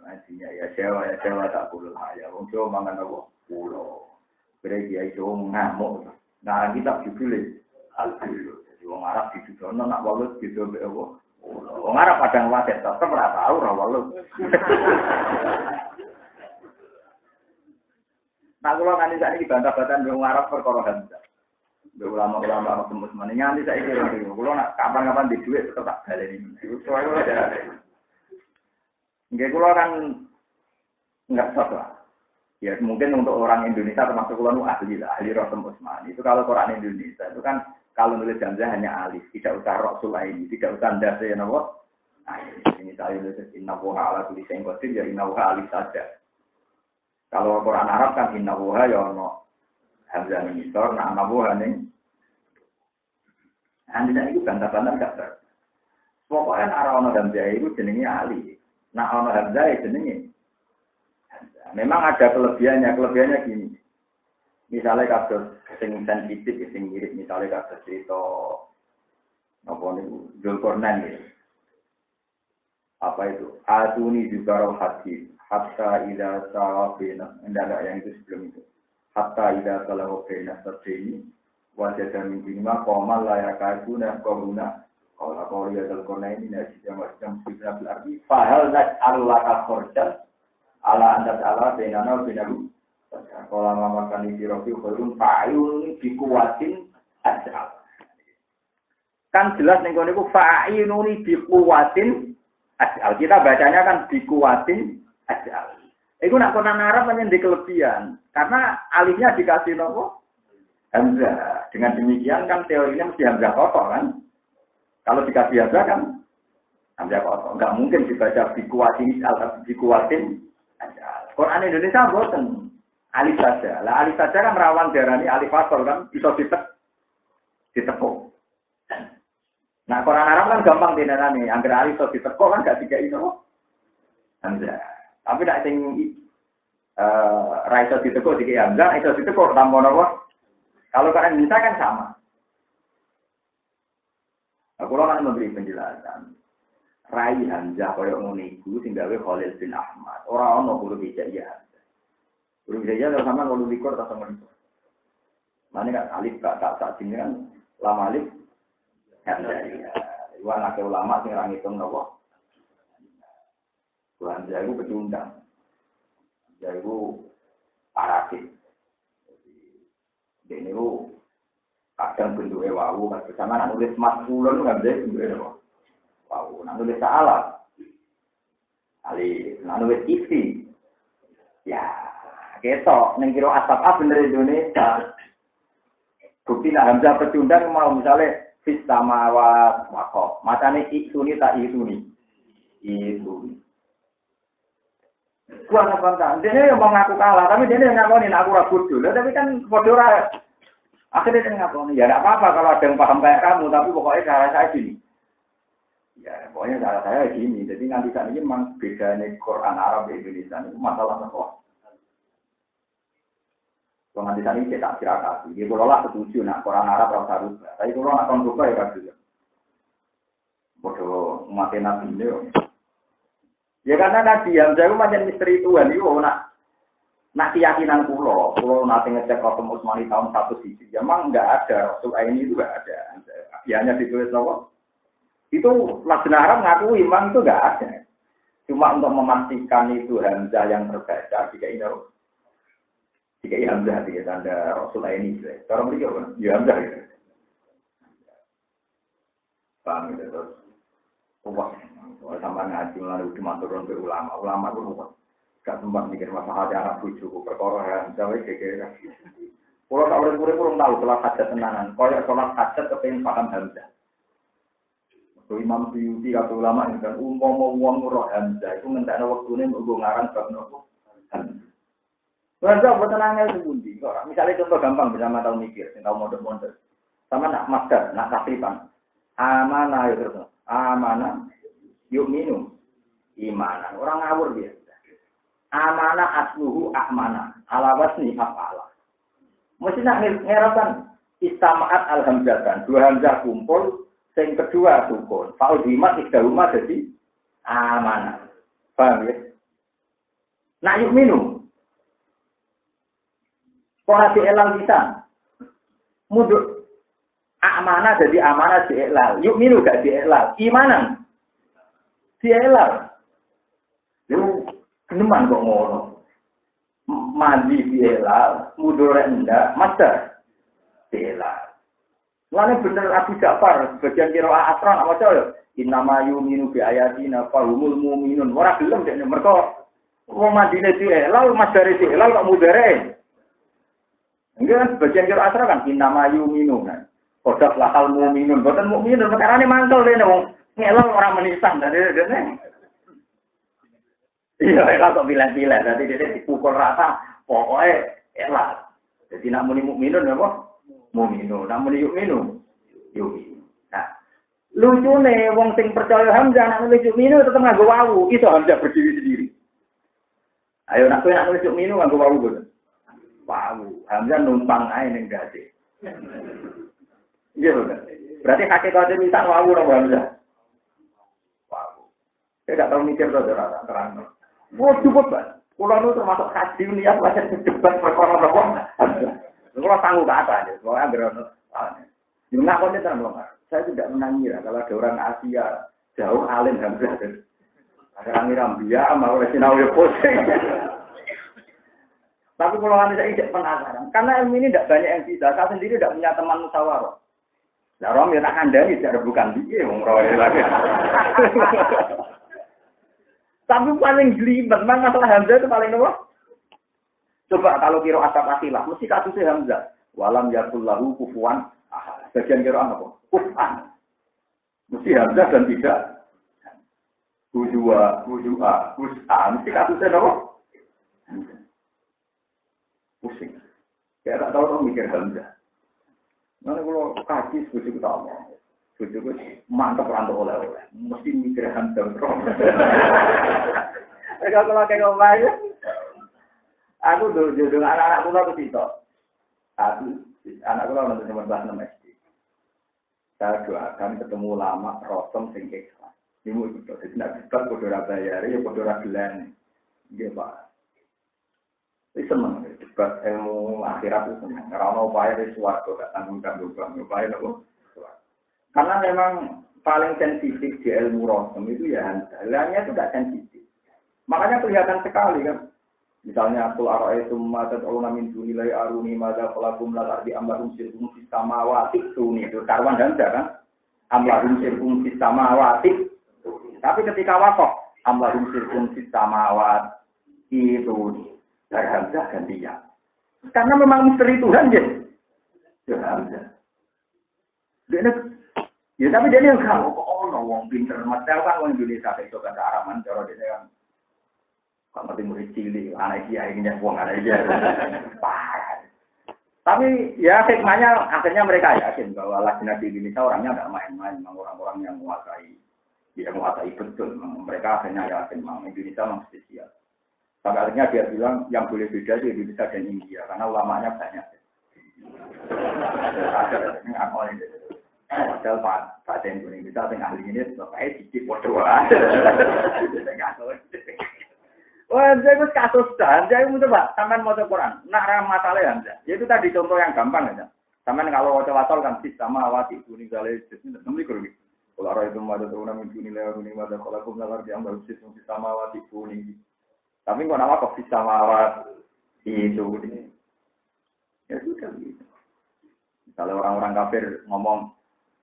Nantinya ya Jawa tak pulul haya. Wong Jawa mangan apa? Ulo. Berarti dia itu ngamuk. Nah kita dibeli. Al-Bulu. Jadi wong Arab didudono nak walut gitu mbek apa. Wong Arab padang wasit tetep ora tau ora walut. Nah kula nganti saiki bantah-bantahan wong Arab perkara Hamzah. Mbek ulama-ulama tembus meneh nganti saiki kula nak kapan-kapan di dhuwit tetep tak baleni. Soale nggih kula kan enggak sok lah. Ya mungkin untuk orang Indonesia termasuk kula nu ahli lah, ahli roh tembus mani. Itu kalau Quran Indonesia itu kan kalau nulis Hamzah hanya alif, tidak usah rasul ini, tidak usah ndase napa. Nah, ini saya nulis inna wa ala kulli syai'in qadir ya inna wa alif saja. Kalau Quran Arab kan inna wa ya ono Hamzah ning isor, nah ana wa ning anda itu bantah-bantah gak ber. Pokoknya arah ono Hamzah itu jenenge alif. Nah ono Hamzah jenenge. Memang ada kelebihannya gini. Misalnya kasus sing sensitif, sing mirip misalnya kasus cerita apa niku Zulkarnain gitu. Apa itu? Atuni zubarul hadis hatta idza sawabina enggak yang itu sebelum itu. Hatta idza salahu baina sadini wa jadami bima qamal la yakaduna qawluna qala ya Zulkarnain ini macam sifat arti fahal nas'alaka khurjan ala anda ta'ala benana benaru kalau memakan isi rofi khurun fa'ayun dikuatin ajal kan jelas nih kalau itu fa'ayun dikuatin ajal kita bacanya kan dikuatin ajal itu nak Quran Arab hanya di kelebihan karena alifnya dikasih nopo Hamzah dengan demikian kan teorinya mesti Hamzah kotor kan kalau dikasih Hamzah kan Hamzah kotor nggak mungkin dibaca dikuatin atau dikuatin Quran Indonesia boten alif saja. Lah alif saja kan rawan darani alif fathah kan bisa ditepuk. Nah Quran Arab kan gampang dinarani, angger alif iso ditepuk kan gak dikai no. Hamzah. Tapi nek sing ra iso ditepuk dikai Hamzah, iso ditepuk tambah napa? Kalau Quran Indonesia kan sama. Aku kan memberi penjelasan. Rai Hamzah kaya ngono iku sing gawe Khalil bin Ahmad. Ora ana guru hijaiyah. Guru hijaiyah sama guru likur ta sama likur. Mane kan alif gak tak sini kan lama alif Hamzah. Iwan akeh ulama sing ra ngitung napa. Hamzah iku pecundang. Hamzah iku parasit. Dene niku kadang bentuke wau kan bersama nulis maskulun kan bentuke napa. Wow, nak nulis salah, nak nulis isi, ya, ketok, nengkiro asap bener Indonesia. Bukti nak Hamzah pecundang mau misalnya fis samawat wakaf, matane isuni tak isuni, isuni. Gua nak bantah, dia yang mau ngaku kalah, tapi dia yang ngakuin aku ragu dulu, tapi kan bodoh lah. Akhirnya dia ngakuin, ya tidak apa-apa kalau ada yang paham kayak kamu, tapi pokoknya cara saya gini. Ya, pokoknya cara saya gini. Jadi nanti saat ini memang bedanya Quran Arab di Indonesia itu masalah sekolah. Kalau nanti saat ini saya tak kira-kira. Jadi kalau lah setuju, nak Quran Arab rasa rubah. Tapi kalau nak konduka ya kan juga. Bodoh mati nabi ini. Ya karena Nabi Hamzah itu macam misteri Tuhan itu nak keyakinan pulau nanti ngecek Rasul Utsmani tahun 1 sisi. Memang enggak ada Rasul ini itu enggak ada. Ya hanya ditulis apa? Itu Lajnah Arab ngakui memang itu enggak ada. Cuma untuk memastikan itu Hamzah yang terbaca jika Hamzah tidak tanda Rasul ini. Cara beliau kan? Ya Hamzah gitu. Paham gitu terus. Sampai ngaji lalu cuma turun ke ulama itu gak sempat mikir masalah Arab bujuku perkara Hamzah kayak kalau tak boleh kurang tahu sholat hajat tenanan. Kalau sholat hajat kepengen paham Hamzah. Imam Suyuti kata ulama ini kan uang roh Hamzah itu ngentaknya waktunya untuk ngarang bab nopo Hamzah buat tenangnya sebundi. Misalnya contoh gampang bersama tahu mikir, tahu model-model. Sama nak masdar, nak tasrifan. Amanah ya terus. Amanah yuk minum imanan. Orang ngawur dia. Amanah asluhu ahmanah. Ala wasni af'ala. Mesti nak ngerapkan istamaat al-hamzatan. 2 hamzah kumpul, yang kedua sukun. Fa'udhimat ikhdahuma jadi amanah. Paham ya? Nak yuk minum. Kok nanti elang kita. Muduk. Amanah jadi amanah diiklal. Yuk minu gak diiklal. Imanan diiklal. Lu geneman kok ngono. Mandi diiklal, mudore ndak, master diiklal. Lane bener Abu Ja'far bagian qiraah asran apa coyo? Innama yu'minu bi ayatina fahumul mu'minun. Ora gelem dekne mergo wong mandine diiklal, masdare diiklal kok mudore. Enggak kan bagian qiraah asran kan innama yu'minu. Kodak lakal mu'minun, boten mu'minun, perkarane mangkel dene wong ngelong ora menisan dene. Iya, elak kok pilih-pilih, dadi dene dipukul rata, pokoke elak. Jadi nak muni mukminun apa? Mu'minun, nak muni yu'minu. Yu'minu. Nah, lucune wong sing percaya Hamzah nak nulis yu'minu tetep nganggo wawu, iso Hamzah berdiri sendiri. Ayo nak kowe nak nulis yu'minu nganggo wawu boten? Wawu, Hamzah numpang ae ning gade. Iya betul. Berarti hakikatnya misal wawu orang Hamzah. Wawu. Saya tidak tahu mikir saudara terang. Wah cukup banget. Pulau itu termasuk haji niat wajah debat perkara-perkara. Kalau tangguh ke atas, soalnya berono. Enggak kok dia terang. Saya tidak menangira kalau ada orang Asia jauh alim Hamzah. Ada orang Irambia mau Sinau pusing. Tapi kalau saya tidak penasaran, karena ilmu ini tidak banyak yang bisa. Saya sendiri tidak punya teman musyawarah. Nah, Rom ya tak kandani tidak bukan dia wong roe lagi. Tapi paling jelimet, masalah Hamzah itu paling apa? Coba kalau kira asap asilah, mesti kasusnya Hamzah. Walam yakul lahu kufuwan ahad. Bagian kira apa? Kufan. Mesti Hamzah dan tidak. Hujua, mesti kasusnya apa? Pusing. Ya tak tahu orang mikir Hamzah. Nanti kalau kaki sebujuk utama, sebujuk mantap rantau oleh-oleh, mesti mikir Hamzah terus. Kalau kayak ngomong, aku jodoh anak-anak kula ke situ. Anak kula nanti cuma kelas 6 SD. Saya doakan ketemu lama rotom sing ikhlas. Ini itu jadi nak debat kodora bayar, ya kodora gelan. Iya Pak. Itu senang, debat ilmu akhirat itu senang. Karena upaya di suarga, gak tanggung-tanggung, upaya itu. Karena memang paling sensitif di ilmu rosem itu ya Hamzah. Itu gak sensitif. Makanya kelihatan sekali kan. Misalnya, Qul ara'aytum ma tad'una min dunilai aruni madza qalakum la ta'di amlahum sirkum fis samawati tuni. Itu karwan Hamzah kan. Amlahum sirkum fis samawati. Tapi ketika wasaf, amlahum sirkum fis samawati itu dari Hamzah gantinya. Karena memang misteri Tuhan ya. Ya Hamzah. Ya tapi dia yang kamu kok wong pinter matel kan wong Indonesia itu kan Araman cara dia kan. Kalau ngerti murid cilik, anak kiai ini wong anak dia. Parah. Tapi ya hikmahnya akhirnya mereka yakin bahwa lajnah di Indonesia orangnya enggak main-main, memang orang-orang yang menguasai. Dia menguasai betul. Mereka akhirnya yakin memang Indonesia memang spesial. Sampai akhirnya dia bilang yang boleh beda itu Indonesia dan India karena ulamanya banyak. Padahal Pak Indonesia yang ahli ini sebagai sedikit bodoh. Wah, jadi kasus dah. Jadi coba sampean mau Quran. Nak masalah Hamzah. Itu tadi contoh yang gampang aja. Sampean kalau waca wasal kan sama awati kuning gale jadi nemli kuwi. Kalau orang itu ada turunan mungkin nilai kuning ada kalau aku nggak yang baru sama awati kuning. Tapi kok nama kok bisa mawat itu ini. Ya sudah gitu. Kalau orang-orang kafir ngomong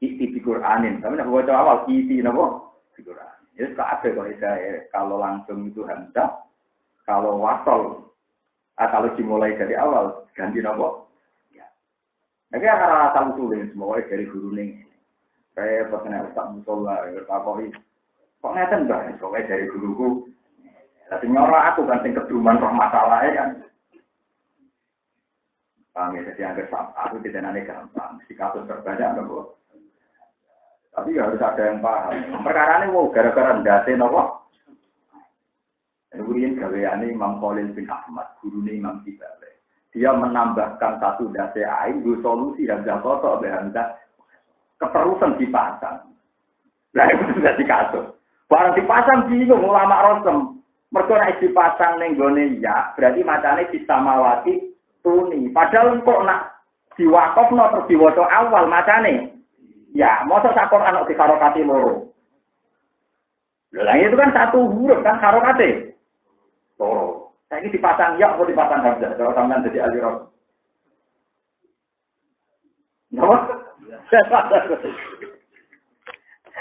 isi di Quranin, tapi nak baca awal isi napa? Di Quran. Ya kabeh kok saya kalau langsung itu Hamzah, kalau wasal kalau dimulai dari awal ganti napa? Ya. Tapi karena asal usulnya semua dari guru ning. Saya pernah Ustaz Musola bertakoi. Kok ngeten Mbah? Soalnya dari guruku tapi nyora aku kan sing keduman roh masalahnya kan. Paham ya, jadi agar aku tidak nanti gampang. Si kasus terbanyak nopo. Tapi harus ada yang paham. Perkara ini wow gara-gara ndase nopo. Kemudian gaweane Imam Khalil bin Ahmad, guru Imam Sibale. Dia menambahkan satu dase ain, dua solusi yang jatuh atau berhanda keterusan dipasang. Nah itu sudah dikasus. Barang dipasang bingung ulama Rosem. Mergo nek dipasang ning gone ya, berarti macane disamawati tuni. Padahal kok nak diwakofno terus diwaca awal macane. Ya, mosok sak Quran kok dikarokati loro. Lah itu kan satu huruf kan harokate. Loro. Saiki dipasang ya apa dipasang hamzah? Kalau sampean dadi ahli ros. Napa?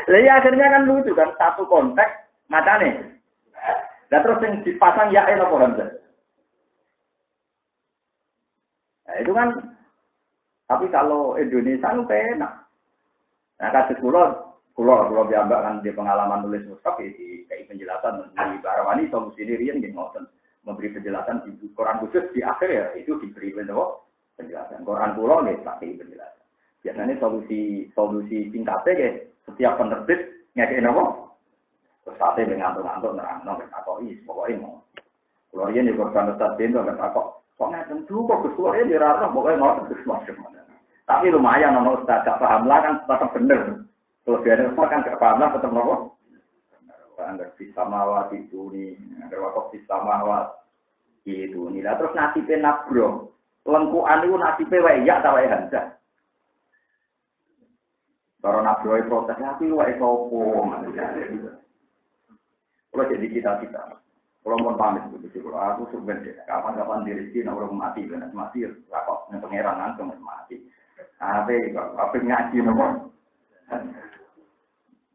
Lah ya akhirnya kan lucu kan satu konteks macane. Lah terus yang dipasang ya apa hamzah? Nah, itu kan tapi kalau Indonesia itu enak. Nah, kasus Kulo diambak kan di pengalaman nulis mushaf di kayak penjelasan di Barawani solusi ini rian gitu memberi penjelasan di Quran khusus di akhir ya itu diberi penjelasan Quran kulo nih pakai penjelasan. Biasanya solusi singkatnya ya setiap penerbit ngekek nopo terus sate ngantuk nerang nopo takoi pokoknya mau kulo rian di Quran Ustaz Bento nggak takok kok nggak tentu kok kulo rian dirarah pokoknya mau terus macam mana. Tapi lumayan nopo Ustaz gak paham lah kan tetap bener. Kalau biasanya kan gak paham lah tetap nopo. Anggar bisa mawat itu nih, anggar waktu bisa mawat itu nih. Lah terus nasibnya nabro, lengkuan itu nasibnya wayak tak wayak hanjah. Kalau nabro prosesnya aku wayak sopo. Kalau jadi kita, kalau mau pamit begitu, kalau aku sebenarnya kapan-kapan diri sini orang mati, lakok yang pengerangan kemudian mati. Apa ngaji nopo.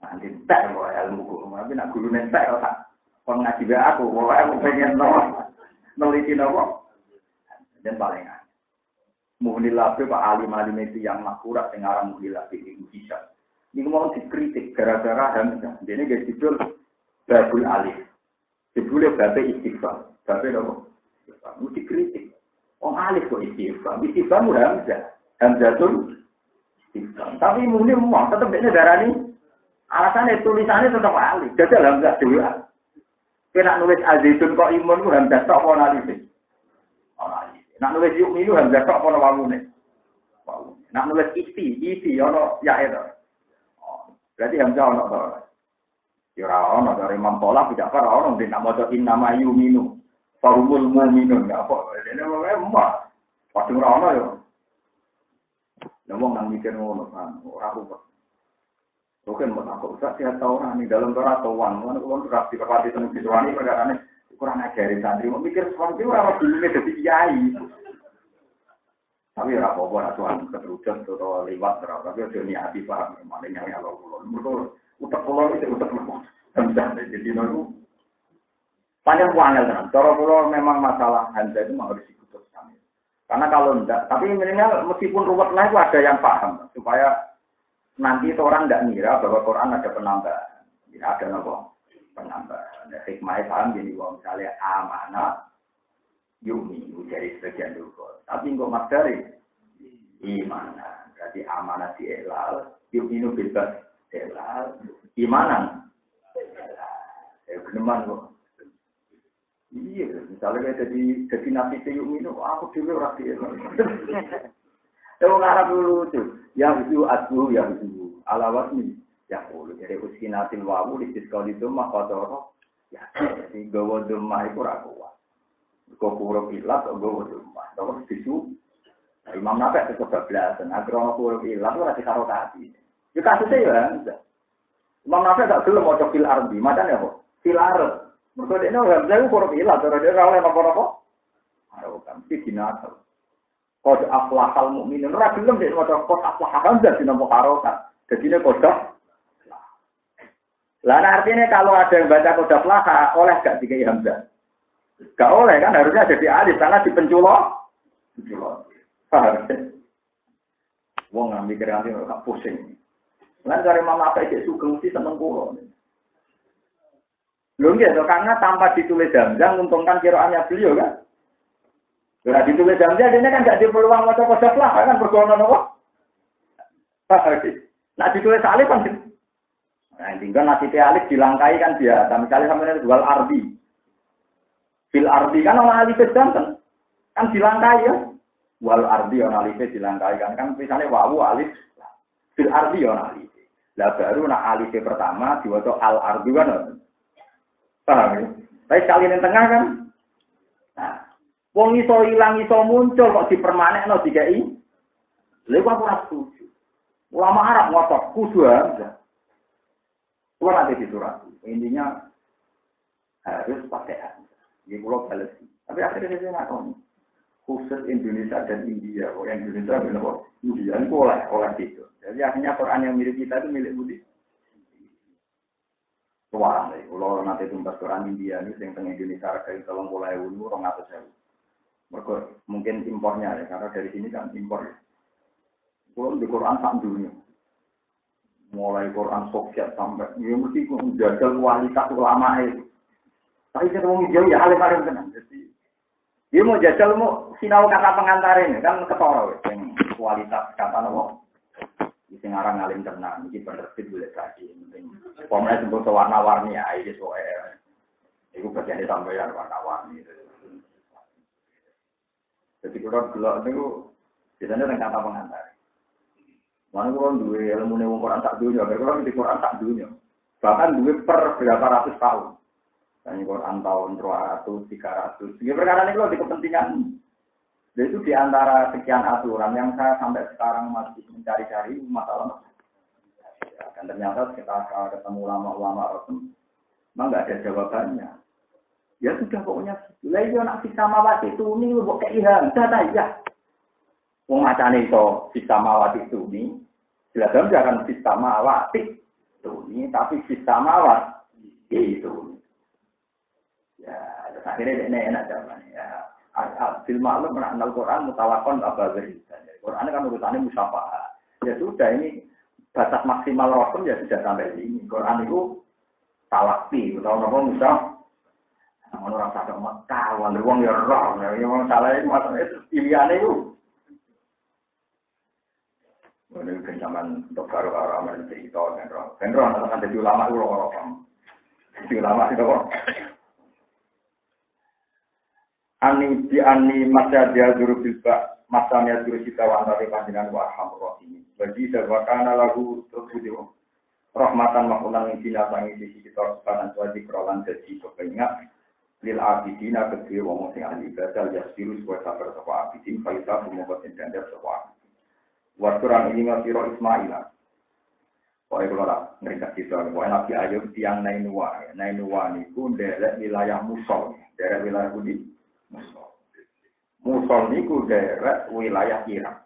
Nanti tak mau ilmu guru, tapi nak guru nentek tak. Kalau ngaji aku, aku pengen neliti nopo. Dan paling Muhnilabe Pak alim itu yang makurat dengan Muhnilabe itu bisa. Ini mau dikritik gara-gara hamzah. Jadi dia judul Babul Alif. Judulnya Babul Istighfar. Babul nopo. Itu dikritik. Alif kok Istighfar. Istighfar mudah hamzatun. Tapi mungkin mau tetap dia darah ini. Alasannya tulisannya tetap alif. Jadi hamzah dulu. Kena nulis azizun kok imun ku hamzah tok ana alif. Nak nulis yuk minu hamzah tok ana wawune. Nak nulis isi ana ya itu. Berarti hamzah ana to. Ya ora ana dari Imam Pola tidak ora ana nek nak maca innama yuminu. Farumul mu'minun ya apa. Dene wae mbah. Padha ora ana yo. Lah wong nang mikir ngono kan ora rubah. Bukan mau takut usah siapa tahu orang di dalam Torah atau uang, mana kalau sudah dikepati tentang situasi perkara ini kurang ajarin santri, mau mikir seperti orang dulunya jadi kiai. Tapi orang apa tuan keterusan atau lewat terus, tapi ada niati paham, mana yang Allah ulun, betul, utak ulun itu utak ulun, jadi nolu. Panjang uangnya kan, Torah ulun memang masalah hanja itu memang harus diputuskan. Karena kalau enggak, tapi minimal meskipun ruwet lah itu ada yang paham supaya nanti itu orang tidak ngira bahwa Quran ada penambahan. Ada apa? Penambahan. Ada hikmah paham jadi bahwa misalnya amanah yumi dari sebagian dulu. Tapi enggak masdari imanah. Berarti amanah di elal, yumi itu bebas elal, imanan. Keneman kok. Iya, misalnya jadi nabi yumi itu aku dulu orang di elal. Kalau ngarap dulu tuh, yang itu adu, yang itu alawat nih, ya boleh. Jadi uskinatil wawu di sekolah itu mah kotor, ya. Jadi gawa demah itu rakuat. Kau pura pilat, gawa demah. Terus tisu, Imam Nawawi itu kebablasan. Agar pura pilat itu rasi karokati. Ya kasusnya ya, enggak. Imam Nawawi tak belum mau fil ardi, macamnya apa? Fil ard. Mereka dia nak saya pura pilat, terus dia rawleh apa? Harokan, si dinasal. Kod aflahal mukminin ora gelem nek maca kod aflahal dadi nomor harokat. Dadine kod. Lah artinya kalau ada yang baca kod aflahal oleh gak dikai hamzah. Gak oleh kan harusnya jadi alif karena dipenculo. Paham? Wong nang mikir nganti gak pusing. Lan dari mama apa iki sugeng mesti seneng kula. Lho nggih karena tanpa ditulis hamzah menguntungkan kiraannya beliau kan. Kalau ditulis hamzah, dia kan tidak dipeluang macam kosong lah, kan berkonon apa? Nah ditulis alif kan, nah tinggal nasi alif dilangkai kan dia. Tapi misalnya sampai jual ardi, fil ardi kan orang alif jantan, kan dilangkai ya. Wal ardi orang alif dilangkai kan misalnya wawu alif, fil ardi orang alif. Lah baru nak alif pertama diwaca al ardi kan, paham ya? Tapi sekali di tengah kan. Wong iso ilang iso muncul kok dipermanekno dikai Lha kok ora setuju. Ulama Arab ngotot kudu aja. Kulo nanti disurat. Intinya harus pakai hamzah. Ini kulo bales. Tapi akhirnya saya nggak tahu. Khusus Indonesia dan India. Orang Indonesia bilang India itu oleh itu. Jadi akhirnya Quran yang milik kita itu milik Budi. Tuang deh. Kalau nanti tumbas Quran India ini yang tengah Indonesia kayak tolong mulai dulu orang atas saya. Mereka mungkin impornya ya, karena dari sini kan impor. Kalau di Quran tak dunia. Mulai Quran Soviet sampai, ya mesti menjaga kualitas ulama itu. Tapi saya mau jauh ya hal yang tenang. Jadi, dia mau jajal mau sinau kata pengantar ini kan ketara yang kualitas kata nopo. Sing aran ngalim tenang, iki penerbit boleh kaji. Pokoknya sebut warna-warni ya, ini soalnya. Itu bagian sampeyan warna-warni. Jadi kalau gelap itu biasanya dengan kata pengantar. Mana kalau dua ilmu nih Quran tak dunia, kalau di Quran tak dunia. Bahkan dua per berapa ratus tahun. Dan Quran tahun 200, 300. Ini perkara ini kalau di kepentingan. Jadi itu di antara sekian aturan yang saya sampai sekarang masih mencari-cari masalah. Dan ternyata kita ketemu ulama-ulama Rasul, memang nggak ada jawabannya. Ya sudah pokoknya. Lagi anak sisa mawat itu ini lu kayak ihan, data ya. Pemacaan itu sisa mawat itu ini, jelas jangan sisa mawat itu ini, tapi sisa mawat itu. Ya, akhirnya ini enak jawabannya. Ya, al-fil ma'lum mengenal Quran mutawakon abadari. Quran kan urusannya musyafaah. Ya sudah ini batas maksimal Rasul ya sudah sampai sini. Quran itu talakti, atau apa musyafaah. Orang sadar Mekah, wong ya roh, yang salah itu masalah itu pilihannya itu. Ini kan zaman untuk baru amal cerita kan roh. Kan roh akan jadi ulama itu roh. Jadi ulama itu roh. Ani masa dia juru bilba, masanya juru kita wantari panjenengan wa arhamur rahimin. Bagi sebakana lagu terbudio. Rahmatan makulang yang dinasangi di sisi torsanan suadi kerolan jadi kepingat. Lil abidina kedua wong sing ahli ibadah ya virus buat sabar sapa abidin faida sumoko tendang sapa. Wakturan ini ngasiro Ismaila. Pokoke kula ora ngringkas kita, pokoke Nabi Ayub tiyang Nainua. Nainua niku nderek wilayah Musul, nderek wilayah Budi Musul. Musul niku nderek wilayah Irak.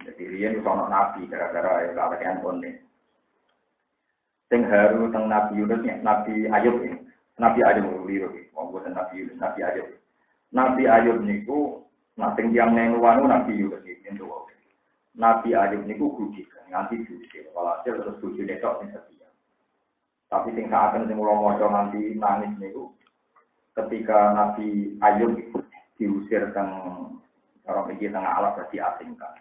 Jadi riyen iso ana nabi gara-gara kawean konne. Sing haru teng Nabi Yunus Nabi Ayub ini. Nabi Ayub liru, bukan Nabi Yunus, Nabi Ayub. Nabi Ayub niku, nating yang nenuanu Nabi Yunus itu. Nabi Ayub niku gudik, nganti gudik. Kalau hasil terus gudik netok sing setia. Tapi sing saat ini mulai moco nanti nangis niku, ketika Nabi Ayub diusir teng orang pikir tengah alat diasingkan.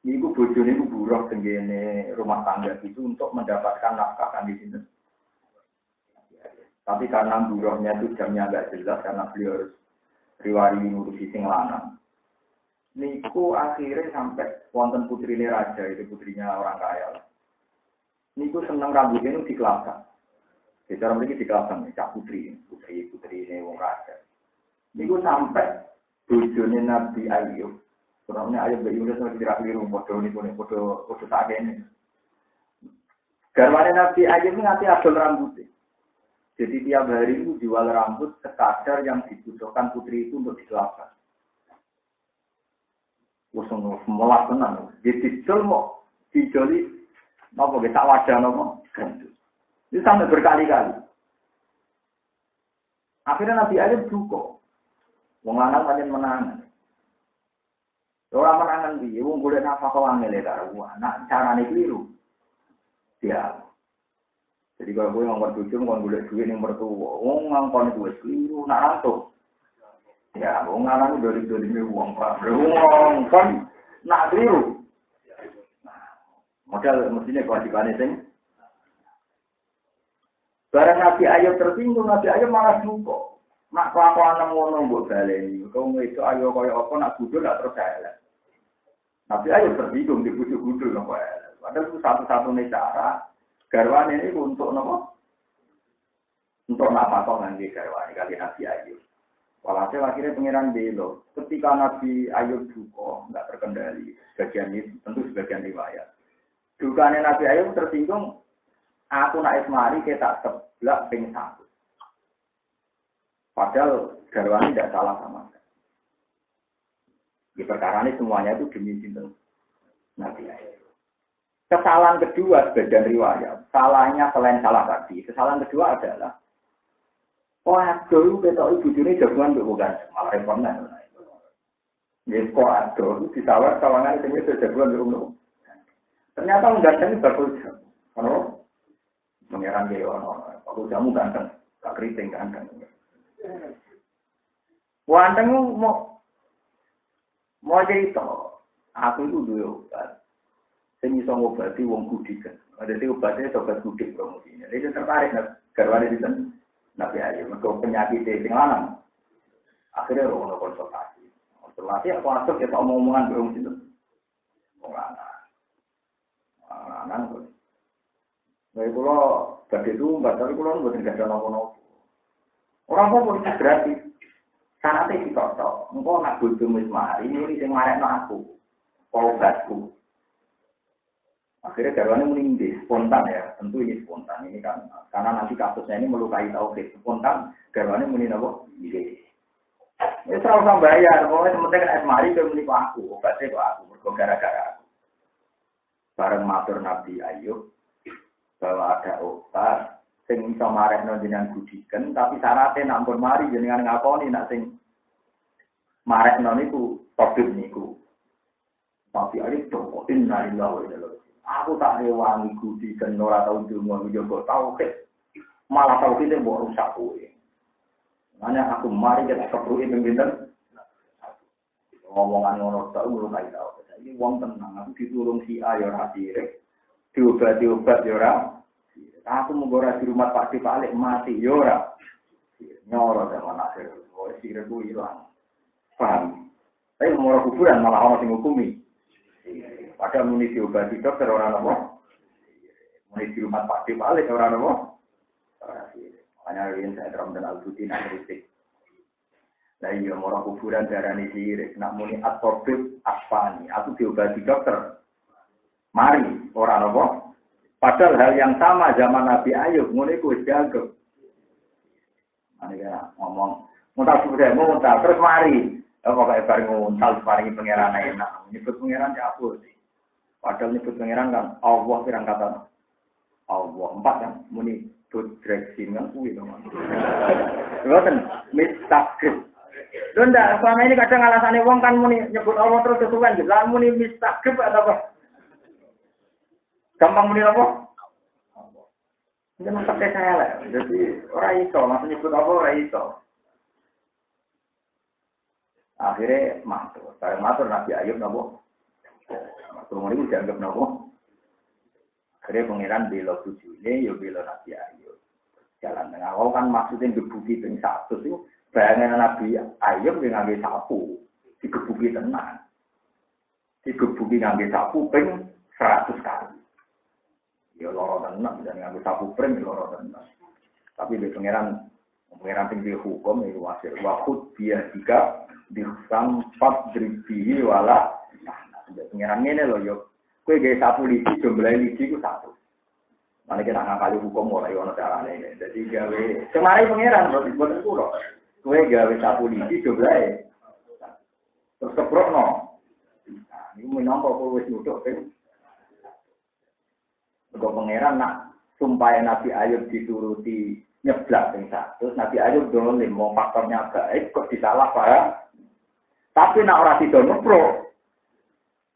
Niku bojone niku buruh tenggene rumah tangga itu untuk mendapatkan nafkah kan di sini. Tapi karena buruhnya itu jamnya agak jelas karena beliau harus riwari ngurusi sing lanang. Niku akhirnya sampai wonten putrine raja itu putrinya orang kaya. Niku seneng rambutnya itu dikelapkan. Secara mereka dikelapkan cak putri ini wong raja. Niku sampai bojone Nabi Ayub. Kurangnya Ayub Bayi udah sampai tidak keliru bodoh niku nih bodoh tak ini. Garwane Nabi Ayub ini nanti adol rambutnya. Jadi tiap hari itu jual rambut sekadar yang dibutuhkan putri itu untuk dikelapkan. Usung melas tenang. Jadi jual mau dijoli, nopo kita wadah nopo. Itu sampai berkali-kali. Akhirnya Nabi Ayub duka. Wong lanang pancen menangan. Orang menangan dia, wong golek nafkah wangel karo anak carane keliru. Dia jadi kalau gue ngomong tujuh, ngomong golek duit yang bertuah, ngomong gue keliru, nak rantuk. Ya, ngomong dari uang pak, ngomong nak keliru. Modal mestinya kewajibannya sing. Barang Nabi Ayub tersinggung, Nabi Ayub malah duka. Nak kelakuan ngono mbok baleni, kau itu ayo kaya apa nak bodoh nak percaya. Nabi Ayub tersinggung di bodoh-bodoh nopo. Padahal itu satu-satunya cara. Garwane ini untuk apa? Untuk apa kok nanti garwane kali Nabi Ayub. Walhasil akhirnya pengiran belo. Ketika Nabi Ayub duka, nggak terkendali. sebagian ini, tentu sebagian riwayat. Dukane Nabi Ayub tersinggung, aku naik mari kita sebelah ping 1. Padahal garwane tidak salah sama sekali. Di perkara ini semuanya itu demi sinten Nabi Ayub. Kesalahan kedua sebagian riwayat, salahnya selain salah tadi, kesalahan kedua adalah dulu kita ibu ini jagoan bukan malah repotnya. Jadi kok disawar kawangan itu jagoan dulu. Ternyata mengganteng bagus. Kalau mengerang dia orang, kalau kamu ganteng, tak keriting ganteng. Ganteng mau cerita, aku itu dulu obat. Saya bisa ngobati wong gudikan. Ada di obatnya obat gudik promosinya. Dia tertarik garwane di sana. Nabi Ayub, mereka penyakit di lanang. Akhirnya orang konsultasi. Konsultasi aku masuk ya omongan belum itu. Lanang. Baik kalau tadi itu tapi kalau buat tidak ada nopo-nopo. Orang pun bisa gratis. Sangatnya ditotok. Engkau nak butuh mismari ini yang marah aku. Obatku. Akhirnya garwane meninggi, spontan ya, tentu ini spontan ini kan, karena nanti kasusnya ini melukai tauhid, spontan garwane muni napa? Iya. Wis ora usah bayar, pokoknya sementing kan asmari ke muni aku, obatnya kok aku, mergo gara-gara aku. Bareng matur Nabi Ayub bahwa ada obat sing iso marekno jenengan gudiken, tapi syaratnya nampun mari jenengan ngakoni nak sing marekno niku tabib niku. Tapi Ayub kok inna lillahi wa inna ilaihi raji'un. Aku tak rewangi gudi dan ora tau ndonga njogo tauhid. Malah tauhid mbok rusak kowe. Makanya aku mari kita kebruke pimpinan. Ngomongan ngono tak mulai tau. Iki wong tenang, aku ditulung si A ya ora sirik. Diobat ya ora. Aku mung ora di rumah Pak Dipalik mati ya ora. Nyoro zaman akhir. Oh sirik ku ilang. Paham. Tapi mau kuburan malah ana sing ngukumi. Padahal muni diobati dokter orang apa? Muni di rumah Pak Dipalik orang apa? Hanya ingin saya terang dan al-Budi nak kritik. Nah iya, orang kuburan darah ini sirik. Nak muni at-tobib asfani. Aku diobati dokter. Mari, orang apa? Padahal hal yang sama zaman Nabi Ayub. Muni ku jago. Ini kan ngomong. Muntal sebenarnya, muntal. Terus mari. Pokoknya bareng muntal, paringi pengeran enak. Nyebut pengeran ya apa sih? Padahal nyebut pengeran kan Allah pirang kata. Allah 4 kan muni budreksin kan kuwi to. Ngoten mistakib. Lho ndak selama ini kadang alasane wong kan muni nyebut Allah terus kesuwen gitu. Lah muni mistakib atau apa? Gampang muni apa? Allah. Jangan pakai saya lah. Jadi ora iso langsung nyebut apa ora iso. Akhirnya matur. Saya matur Nabi Ayub napa? Matur ini dianggap napa? Akhirnya pengiran bela bujune, ya bela Nabi Ayub. Jalan tengah. Oh kan maksudnya gebuki ping 100 itu bayangan Nabi Ayub yang ngambil sapu. Digebuki tenang. Digebuki ngambil sapu ping 100 kali. Ya loro tenang. Dan ngambil sapu ping loro tenang. Tapi di pengiran tinggi hukum itu wasir. Wakut dia jika disampat dribihi wala. Pengiran ini loh yuk. Kue gaya sapu lidi, jumlah lidi itu 1. Mana kita ngakali hukum mulai ono caranya ini. Jadi gawe kemarin pengiran buat pulau. Kue gawe sapu lidi jumlah terus keprok no. Ini menampar polisi mudah kan. Kalau pengiran nak sumpah Nabi Ayub dituruti nyeblak yang 100. Nabi Ayub dolim mau faktornya baik kok disalah para. Tapi nak orang tidak ngeprok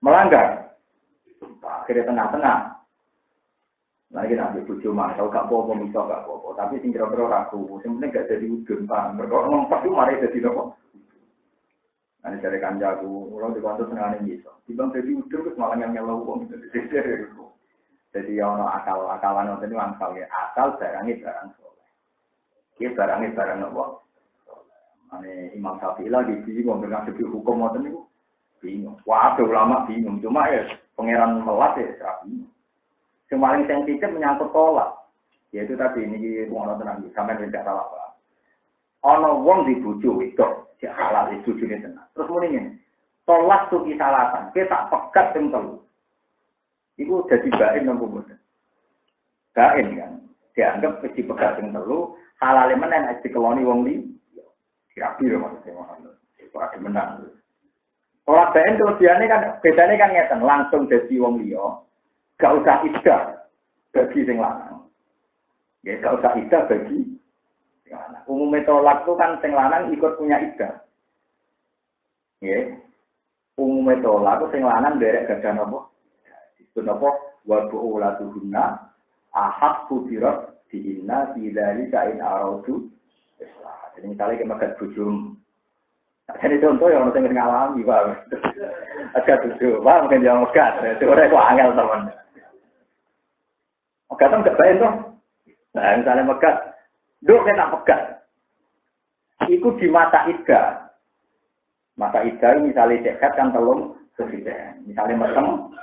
melanggar. Akhirnya tengah-tengah. Lagi nanti bujuk mah, kalau gak apa-apa, misal gak apa-apa. Tapi sing kira-kira ragu, sebenarnya gak jadi udun, Pak. Mereka ngomong itu mari jadi apa? Nanti cari kanjaku, kalau di kantor tengah ini bisa. Dibang jadi udun, terus malah yang nyelau uang. Jadi ono akal-akalan itu angkal ya. Akal barangnya barang soleh. Ini barangnya barang apa? Ini Imam Syafi'i lagi bingung dengan segi hukum itu. Bingung. Wah, ada ulama bingung. Cuma ya, pangeran melat ya, bingung. Yang paling sensitif menyangkut tolak. Yaitu tadi, ini orang tenang. Sampai tidak salah, Pak. Ono wong dibujuk, itu. Si halal, itu jujurnya tenang. Terus mendingin. tolak tuki salatan, kowe tak pegat sing telu. Iku dadi bain nang mboten. Bain kan. Dianggap wis dipegat sing telu, halale menen nek dikeloni wong li. Kira-kira maksudnya ngono. Iku ade menang. Tolak bain kelebihannya kan bedane kan ngeten, langsung dadi wong liya. Gak usah iddah bagi sing lanang. Ya gak usah iddah bagi sing lanang. Umumnya tolak itu kan sing lanang ikut punya iddah. Ya. Umumnya tolak itu sing lanang derek gadah napa? Disebut napa? Wa bu'ulatuhunna ahqqu birat dihinna bidali kain araudu. Jadi misalnya kita makan bujum. Jadi contoh yang orang yang ngalami, Pak. Agak bujum, Pak, mungkin jangan megat. Itu orang itu angel, teman. Megat kan gak baik, toh. Nah, misalnya megat. Duk, kita megat. Iku di mata iddah. Mata iddah misalnya dekat kan telung presiden. Misalnya mesem,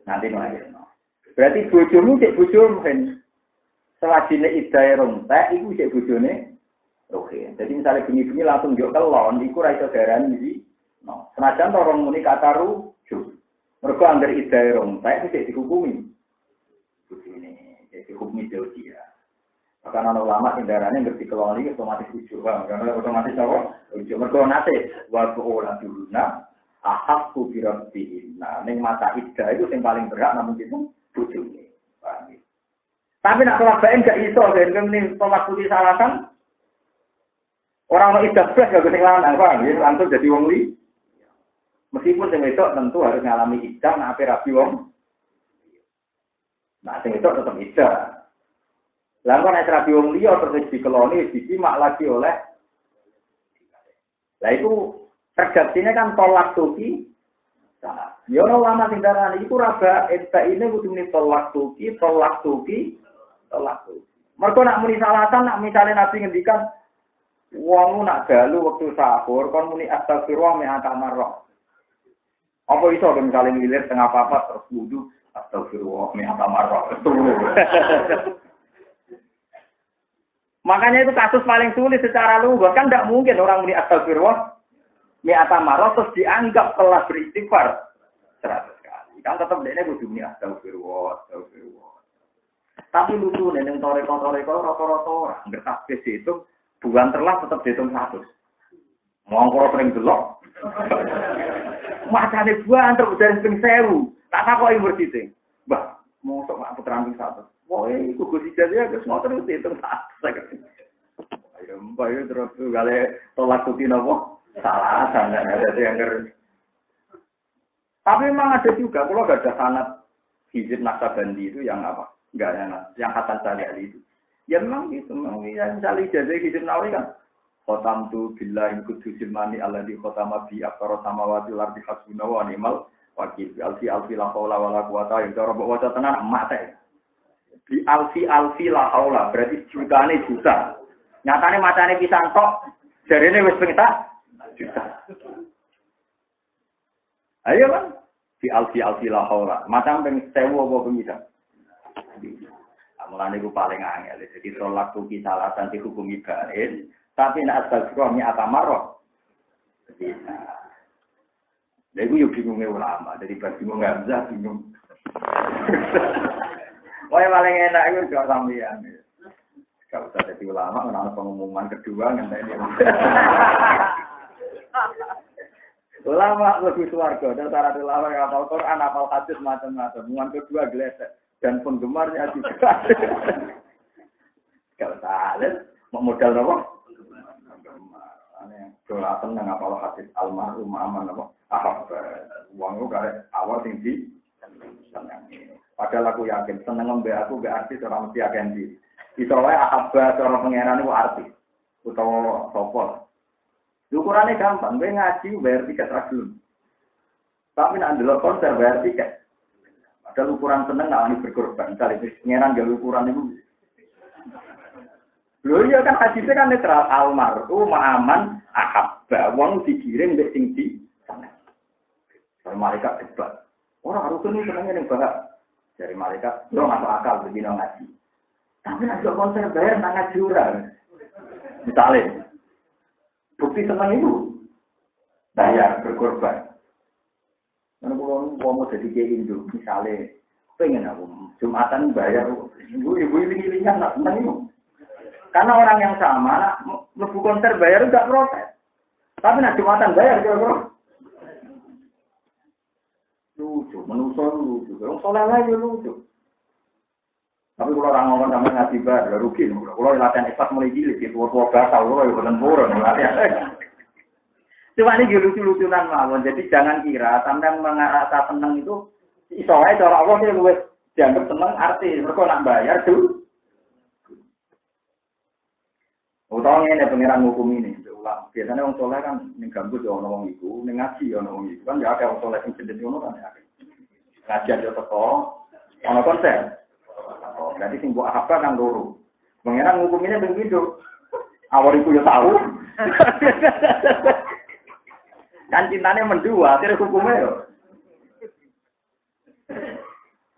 nanti ngelahir. Berarti bojomu cek bojomu kan. Selajine iddah rontek, iku cek bojone rohe. Jadi misalnya bunyi-bunyi langsung jok kelon, iku ra iso darani iki. No. Senajan orang muni kata rujuk. Mergo anggar iddah rontek cek dihukumi. Begini, cek dihukumi jauh dia. Karena ulama tindarannya ngerti kelon iki otomatis rujuk. Karena otomatis apa? Rujuk. Mergo nate wa qula duluna ahqqu bi rabbih. Nah, ning mata iddah itu yang paling berhak namun itu bojone. Paham. Tapi nak tolak bain gak iso, kan ini tolak putih salasan. Orang mau iddah blas gak sing lanang, paham ya? Langsung jadi wong li. Meskipun sing wedok tentu harus ngalami iddah nek ape rabi wong. Nah, sing wedok tetep iddah. Lah kok nek rabi wong liya terus dikeloni disimak lagi oleh. Lah itu redaksinya kan tolak tuki. Nah, ya ora lama sing darani iku raba enta ini kudu muni tolak tuki. Mergo nak muni salatan nak misale Nabi ngendikan wong nak dalu wektu sahur kon muni astagfirullah mi'ata marrah. Apa iso misale ngilir tengah papat terus wudu astagfirullah mi'ata marrah. Makanya itu kasus paling sulit secara lugas kan tidak mungkin orang muni astagfirullah mi'ata marrah terus dianggap telah beristighfar 100 kali. Kan tetap dekne kudu muni astagfirullah. Tapi lucu nih, yang toreko rata-rata orang bertasbih itu bukan terlah tetap dihitung 100. Ngongkor sering delok. Macane buan terus dari ping 1000. Tak takoki mursyid. Mbah, mosok mak puteran ping 100. Wah, iku Gus Ijazah wis mau terus dihitung 100. Ayo mbah yo terus gale tolak tuti napa? Salah sangat ada yang Tapi memang ada juga kalau gak ada sanad hizib Naksabandi itu yang apa? Enggak yang Hasan Syari'i itu. Ya memang gitu, memang yang misalnya ijazah hizib Nawawi kan. Khotamtu billahi kudusil mani alladhi khotama bi aktsara samawati wal ardi hasbuna wa ni'mal wakil. Alfi la haula wala quwata illa billah. Waca tenan emak teh. Di alfi la haula berarti jutane juta. Nyatane macane pisan tok. Jarene wis ping juta. Ayo kan di alfi la haula. Macam ping 1000 apa ping Mulane iku paling angel. Jadi tolak tuki salatan dihukumi bain, tapi nek astagfirullah mi'ata marrah. Lha iku yo bingunge ulama, jadi bar bingung Hamzah bingung. Wae paling enak iku kok sampeyan. Kalau usah jadi ulama ana pengumuman kedua ngenteni. Ulama lebih swarga, dan syarat ulama yang hafal Quran, hafal hadis macam-macam. Pengumuman kedua gledek. Dan penggemarnya juga. Kalau salah, mau modal apa? Penggemar. Aneh, doa tenang apa hadis almarhum aman apa? Ahab, uang itu karek awal tinggi. Padahal aku yakin seneng ngombe aku be artis orang mesti akan di. Soalnya ahab orang pangeran itu artis, utawa sopor. Ukurannya gampang, gue ngaji bayar tiket ragilun. Tapi nak delok konser bayar tiket. Ada ukuran seneng nak wani berkorban. Misalnya pengeran gak ukuran itu. Loh iya kan hadisnya kan netral almarhum aman ahabba wong dikirim mbek sing di sana. Kalau malaikat debat. Orang harus ini senengnya ning bahak. Dari malaikat, "Lo masuk akal begini ngaji." Tapi nek konser bayar nang ngaji ora. Misalnya bukti seneng itu bayar berkorban. pulau mau jadi kayak Indo, misalnya pengen aku Jumatan bayar, ibu ini nak seneng itu. Karena orang yang sama, nak lebu konser bayar enggak protes. Tapi nak Jumatan bayar kira-kira. Lucu, menusuk lucu. Orang soleh lagi lucu. Tapi kalau orang ngomong sama ngaji bar, rugi. Kalau latihan ikhlas mulai gili, tua-tua basah, kalau yang bener-bener latihan. Cuma ini lucu-lucunan mawon. Jadi jangan kira sampai mengarasa seneng itu, isoai cara Allah sih luwes dianggap seneng arti. Mereka nak bayar tuh. Utangnya ini pengiran hukum ini. Biasanya orang soleh kan yang gambut ya orang itu, yang ngaji ya orang itu kan ya ada orang soleh yang sedih orang kan ya. Ngaji aja teko, orang konser. Oh, jadi sing buat apa kan dulu. Pengiran hukum ini begitu. Awal itu ya tahu. Kan cintanya mendua, akhirnya hukumnya ya.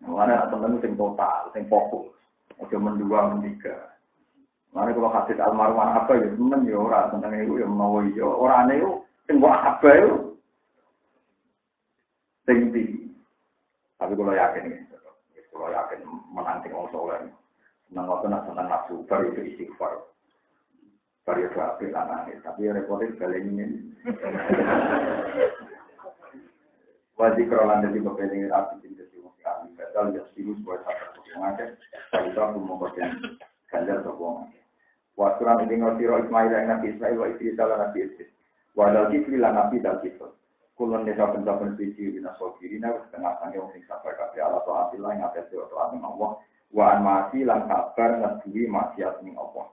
Mana temen sing total, sing fokus, ojo mendua mendiga. Mana kalau hadis almarhum apa ya temen ya orang tentang itu ya mau ya orang itu sing buat apa itu tinggi. Tapi kalau yakin menanti orang soleh, senang waktu nak senang nafsu baru itu istighfar, baru itu apel anaknya. Tapi repotnya kali ini. Wajib kerolan dari kepentingan api tinggi sih masih kami. Betul ya sirus buat apa semuanya. Kalau itu aku mau kerjain ganjar sokong. Wasuran ini ngotiro Ismail yang Nabi Ismail wa Idris ala Nabi Idris. Wadal kifli lan Nabi dal kifl. Kulon desa pencapan suci bina sokirina setengah tangga yang sabar kabeh ala ta'atillah yang ngatasi wa ta'atim Allah. Wa an ma'asi lan sabar ngeduwi maksiat ning Allah.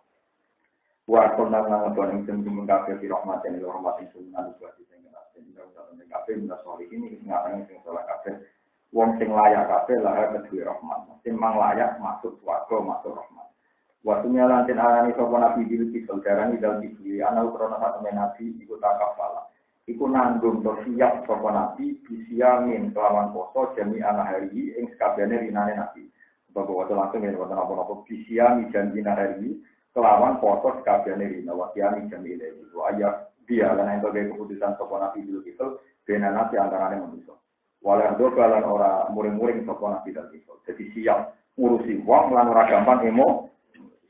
Wa konan lan ngeduwi yang sembunyi kabeh di rahmat yang sunan buat disengin asin. Dan kabeh bina soli ini ngatasi yang sholat kabeh. Wong sing layak kabeh lah ngeduwi rahmat. Sing mang layak masuk swarga masuk rahmat. Waktunya lantin arani sopo nabi bilu kisel darani dal kibli anak ukrono satu nabi ikut takafala ikut nanggung siap sopo nabi bisiamin kelawan poso jami anak hari ing sekabiane rinane nabi bahwa waktu langsung yang waktu apa bisiami jami hari kelawan poso sekabiane rina wakiami jami ilahi ayah dia lan yang sebagai keputusan sopo nabi bilu kisel bena nabi antarane manusia walau dogalan ora muring-muring sopo nabi dal kisel jadi siap ngurusi wong lan ora gampang emo.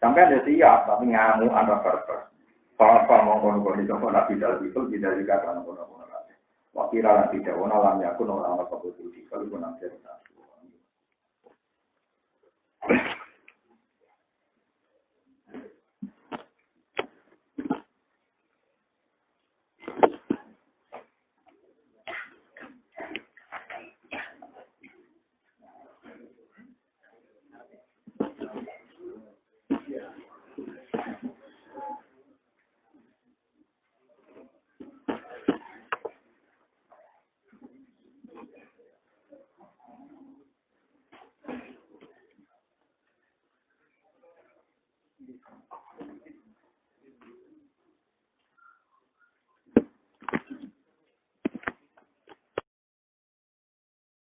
Sampai ada siap, tapi ngamu anda berber. Apa mengkonon-konon itu nabi dal itu tidak dikatakan konon-konon nabi. Wakiralan tidak onalam yakun orang kebetulan kalau pun nanti.